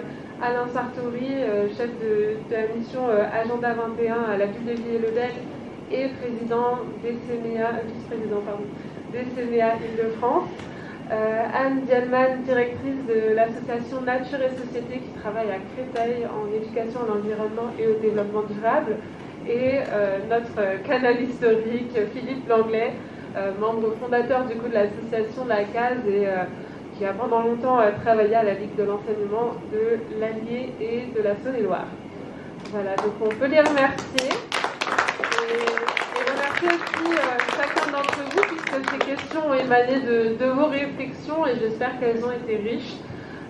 Alain Sartori, chef de la mission Agenda 21 à la ville de Villiers-le-Bel et vice-président d'Esséméa Île-de-France. Anne Dielman, directrice de l'association Nature et Société qui travaille à Créteil en éducation à l'environnement et au développement durable. Et notre canal historique, Philippe Langlais, membre fondateur du coup de l'association La Case et qui a pendant longtemps travaillé à la Ligue de l'enseignement de l'Allier et de la Saône-et-Loire. Voilà, donc on peut les remercier. Et remercier aussi chacun d'entre vous, puisque ces questions ont émané de vos réflexions et j'espère qu'elles ont été riches.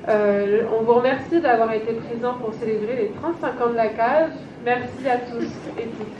On vous remercie d'avoir été présents pour célébrer les 35 ans de La Case. Merci à tous et toutes.